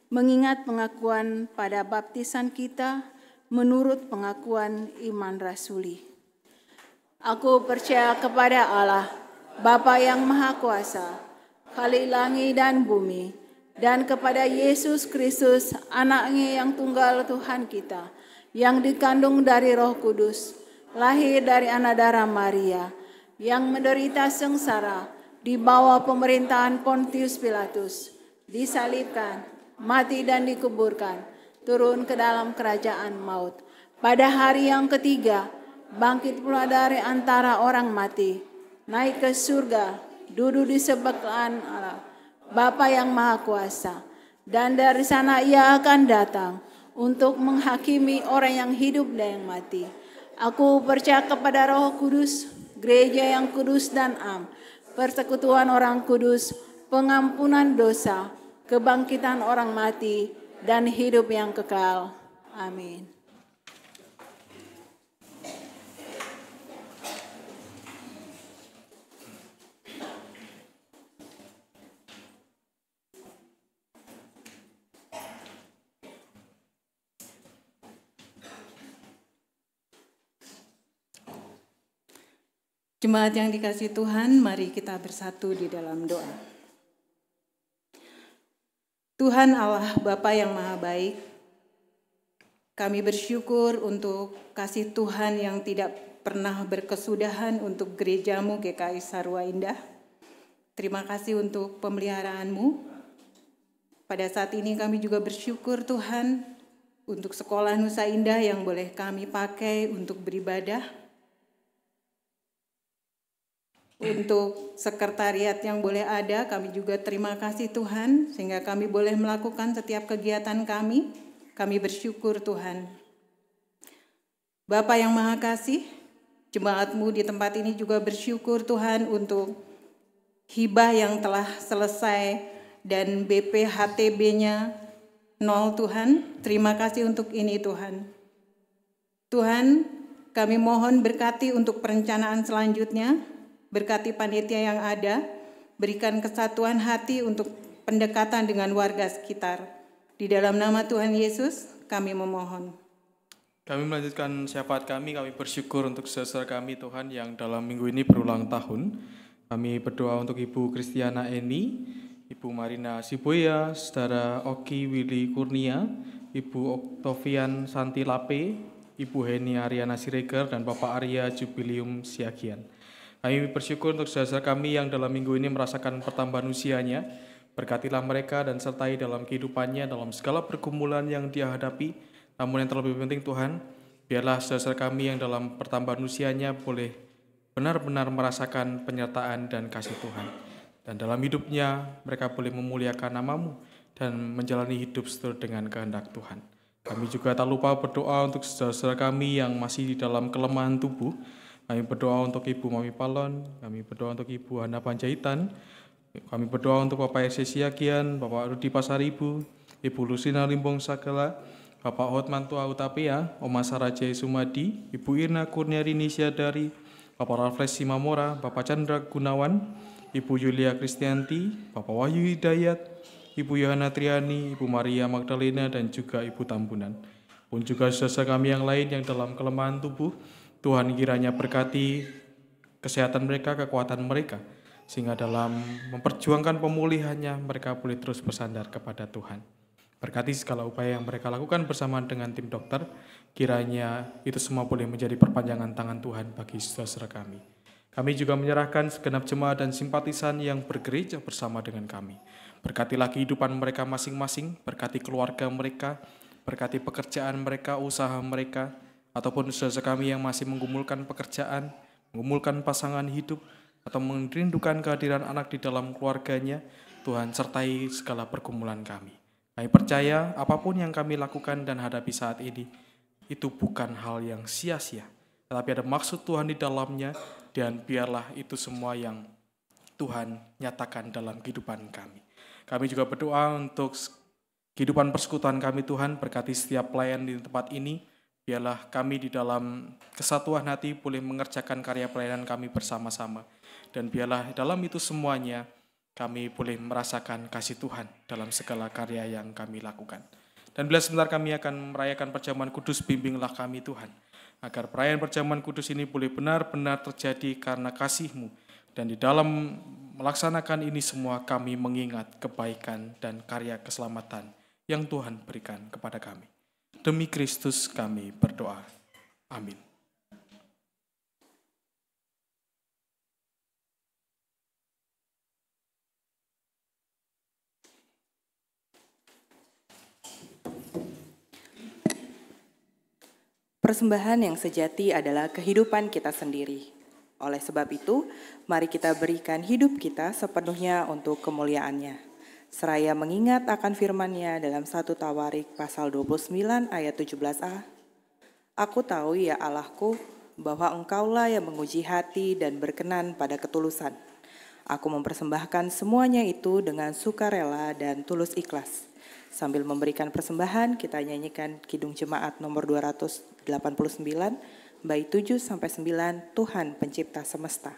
mengingat pengakuan pada baptisan kita menurut pengakuan iman rasuli. Aku percaya kepada Allah, Bapa yang Maha Kuasa, Khalik langit dan bumi, dan kepada Yesus Kristus, Anaknya yang tunggal Tuhan kita, yang dikandung dari Roh Kudus, lahir dari anak darah Maria, yang menderita sengsara di bawah pemerintahan Pontius Pilatus, disalibkan, mati dan dikuburkan, turun ke dalam kerajaan maut. Pada hari yang ketiga, bangkit pula dari antara orang mati, naik ke surga, duduk di sebelah kanan Allah, Bapa yang Maha Kuasa, dan dari sana Ia akan datang untuk menghakimi orang yang hidup dan yang mati. Aku percaya kepada Roh Kudus, gereja yang kudus dan am, persekutuan orang kudus, pengampunan dosa, kebangkitan orang mati, dan hidup yang kekal. Amin. Jemaat yang dikasihi Tuhan, mari kita bersatu di dalam doa. Tuhan Allah Bapa yang Maha Baik, kami bersyukur untuk kasih Tuhan yang tidak pernah berkesudahan untuk gerejamu GKI Sarwa Indah. Terima kasih untuk pemeliharaanmu. Pada saat ini kami juga bersyukur Tuhan untuk sekolah Nusa Indah yang boleh kami pakai untuk beribadah. Untuk sekretariat yang boleh ada, kami juga terima kasih Tuhan, sehingga kami boleh melakukan setiap kegiatan kami. Kami bersyukur Tuhan. Bapa yang Maha Kasih, jemaat-Mu di tempat ini juga bersyukur Tuhan untuk hibah yang telah selesai dan BPHTB-nya 0 Tuhan. Terima kasih untuk ini Tuhan. Tuhan, kami mohon berkati untuk perencanaan selanjutnya. Berkati panitia yang ada, berikan kesatuan hati untuk pendekatan dengan warga sekitar. Di dalam nama Tuhan Yesus, kami memohon. Kami melanjutkan syafaat kami bersyukur untuk saudara kami Tuhan yang dalam minggu ini berulang tahun. Kami berdoa untuk Ibu Kristiana Eni, Ibu Marina Siboya, Saudara Oki Willy Kurnia, Ibu Oktavian Santi Lape, Ibu Heni Ariana Siregar, dan Bapak Arya Jubilium Siagian. Kami bersyukur untuk saudara kami yang dalam minggu ini merasakan pertambahan usianya. Berkatilah mereka dan sertai dalam kehidupannya, dalam segala pergumulan yang dia hadapi. Namun yang terlebih penting Tuhan, biarlah saudara kami yang dalam pertambahan usianya boleh benar-benar merasakan penyertaan dan kasih Tuhan. Dan dalam hidupnya mereka boleh memuliakan nama-Mu dan menjalani hidup seturut dengan kehendak Tuhan. Kami juga tak lupa berdoa untuk saudara kami yang masih di dalam kelemahan tubuh. Kami berdoa untuk Ibu Mami Palon, kami berdoa untuk Ibu Hana Panjaitan, kami berdoa untuk Bapak RC Siagian, Bapak Rudi Pasaribu, Ibu Lusina Limbong Sagala, Bapak Hotmantua Utapea, Oma Sarajai Sumadi, Ibu Irna Kurniarini Siadari, Bapak Rafles Simamora, Bapak Chandra Gunawan, Ibu Yulia Kristianti, Bapak Wahyu Hidayat, Ibu Yohana Triani, Ibu Maria Magdalena, dan juga Ibu Tambunan. Pun juga saudara kami yang lain yang dalam kelemahan tubuh, Tuhan kiranya berkati kesehatan mereka, kekuatan mereka, sehingga dalam memperjuangkan pemulihannya mereka boleh terus bersandar kepada Tuhan. Berkati segala upaya yang mereka lakukan bersama dengan tim dokter, kiranya itu semua boleh menjadi perpanjangan tangan Tuhan bagi saudara kami. Kami juga menyerahkan segenap jemaat dan simpatisan yang bergereja bersama dengan kami. Berkatilah kehidupan mereka masing-masing, berkati keluarga mereka, berkati pekerjaan mereka, usaha mereka, ataupun saudara kami yang masih menggumulkan pekerjaan, menggumulkan pasangan hidup, atau merindukan kehadiran anak di dalam keluarganya, Tuhan sertai segala pergumulan kami. Kami percaya apapun yang kami lakukan dan hadapi saat ini, itu bukan hal yang sia-sia, tetapi ada maksud Tuhan di dalamnya, dan biarlah itu semua yang Tuhan nyatakan dalam kehidupan kami. Kami juga berdoa untuk kehidupan persekutuan kami Tuhan, berkati setiap pelayan di tempat ini, Biarlah kami di dalam kesatuan hati boleh mengerjakan karya pelayanan kami bersama-sama. Dan biarlah dalam itu semuanya kami boleh merasakan kasih Tuhan dalam segala karya yang kami lakukan. Dan bila sebentar kami akan merayakan perjamuan kudus, bimbinglah kami Tuhan, agar perayaan perjamuan kudus ini boleh benar-benar terjadi karena kasih-Mu. Dan di dalam melaksanakan ini semua kami mengingat kebaikan dan karya keselamatan yang Tuhan berikan kepada kami. Demi Kristus kami berdoa. Amin. Persembahan yang sejati adalah kehidupan kita sendiri. Oleh sebab itu, mari kita berikan hidup kita sepenuhnya untuk kemuliaan-Nya. Seraya mengingat akan firman-Nya dalam 1 Tawarik pasal 29 ayat 17a. Aku tahu ya Allahku, bahwa Engkaulah yang menguji hati dan berkenan pada ketulusan. Aku mempersembahkan semuanya itu dengan sukarela dan tulus ikhlas. Sambil memberikan persembahan, kita nyanyikan Kidung Jemaat nomor 289, bait 7-9, Tuhan Pencipta Semesta.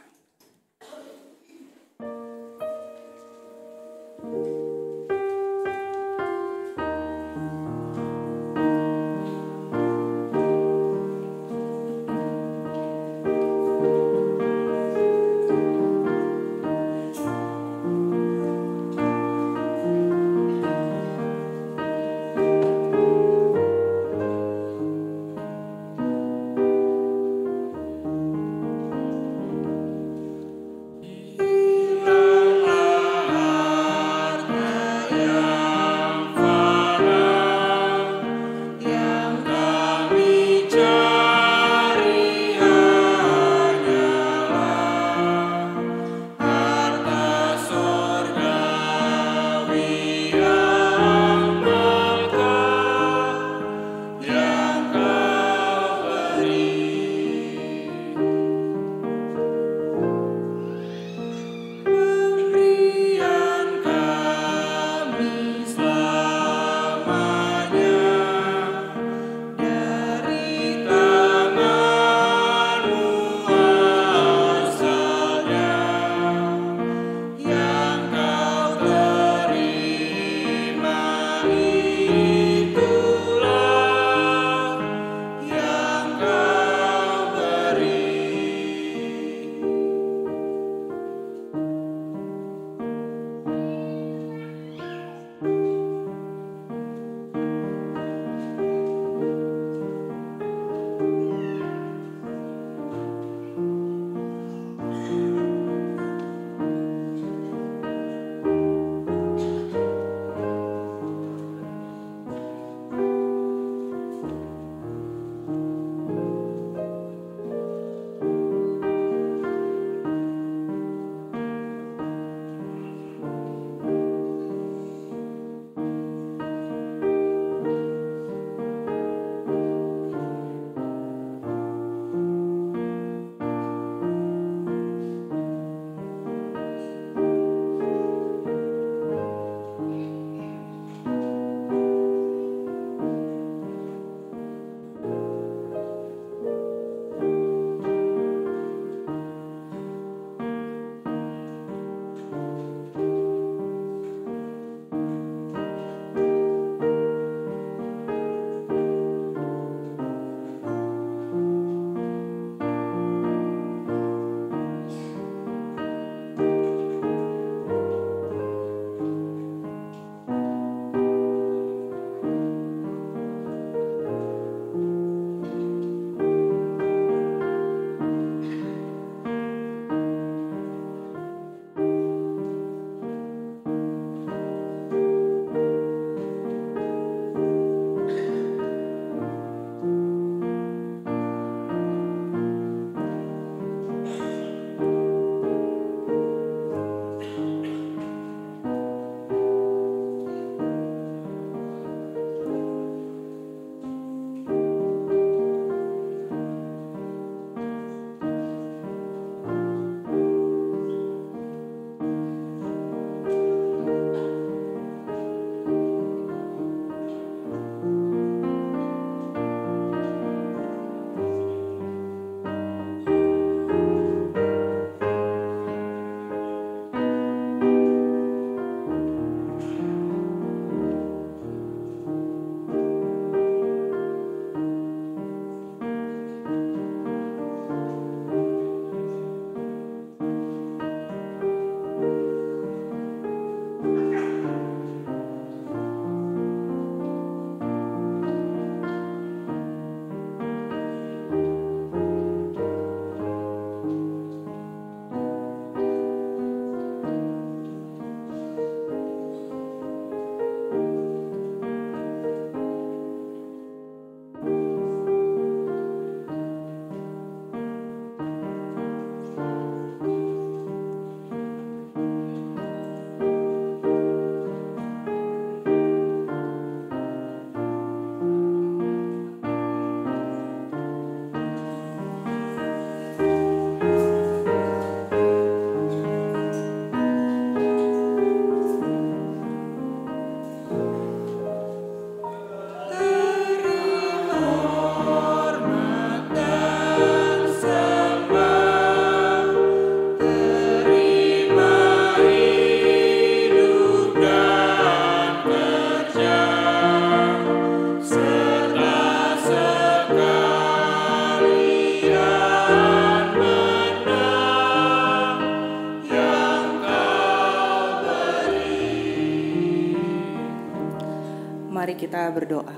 kita berdoa.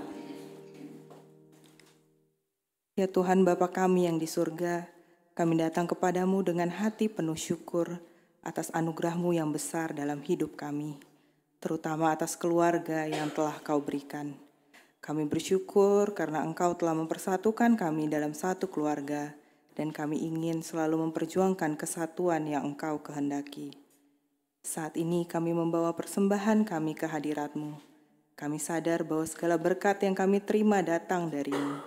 Ya Tuhan Bapa kami yang di surga, kami datang kepadamu dengan hati penuh syukur atas anugerah-Mu yang besar dalam hidup kami, terutama atas keluarga yang telah Kau berikan. Kami bersyukur karena Engkau telah mempersatukan kami dalam satu keluarga, dan kami ingin selalu memperjuangkan kesatuan yang Engkau kehendaki. Saat ini kami membawa persembahan kami ke hadirat-Mu. Kami sadar bahwa segala berkat yang kami terima datang dari-Mu.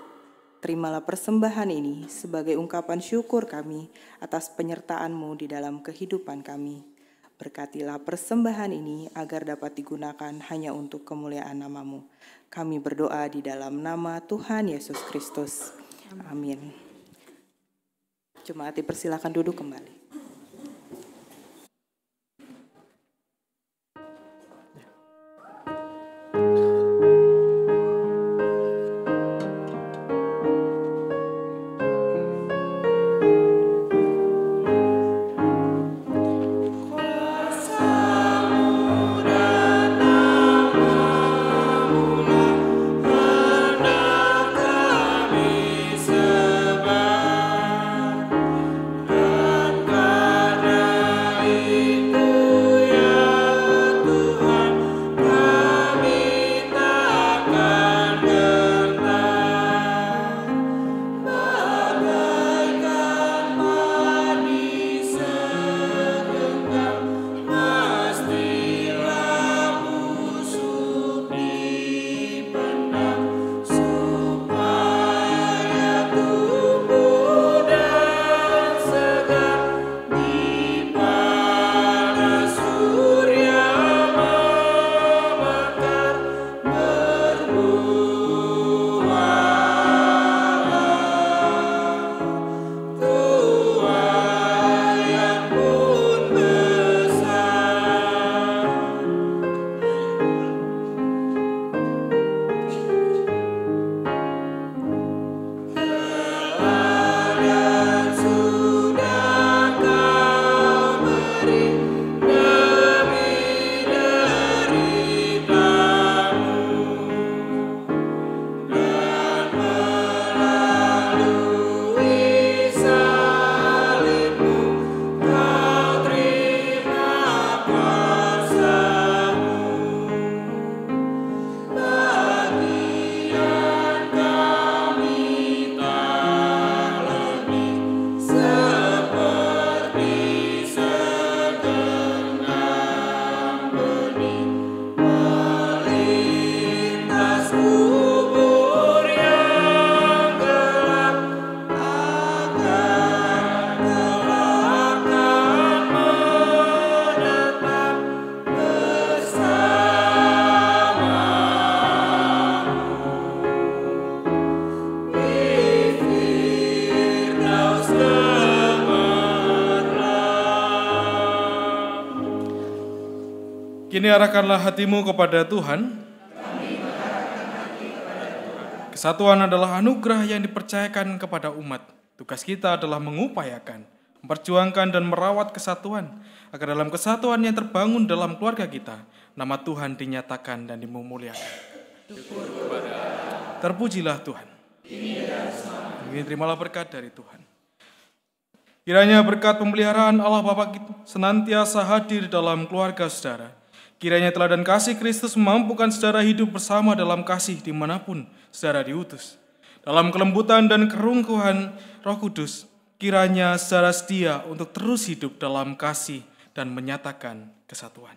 Terimalah persembahan ini sebagai ungkapan syukur kami atas penyertaan-Mu di dalam kehidupan kami. Berkatilah persembahan ini agar dapat digunakan hanya untuk kemuliaan nama-Mu. Kami berdoa di dalam nama Tuhan Yesus Kristus. Amin. Jemaat dipersilakan duduk kembali. Kini arahkanlah hatimu kepada Tuhan. Kesatuan adalah anugerah yang dipercayakan kepada umat. Tugas kita adalah mengupayakan, memperjuangkan dan merawat kesatuan, agar dalam kesatuan yang terbangun dalam keluarga kita, nama Tuhan dinyatakan dan dimuliakan. Terpujilah Tuhan. Ini terimalah berkat dari Tuhan. Kiranya berkat pemeliharaan Allah Bapa senantiasa hadir dalam keluarga saudara. Kiranya teladan kasih Kristus memampukan saudara hidup bersama dalam kasih dimanapun saudara diutus. Dalam kelembutan dan kerungkuhan Roh Kudus, kiranya saudara setia untuk terus hidup dalam kasih dan menyatakan kesatuan.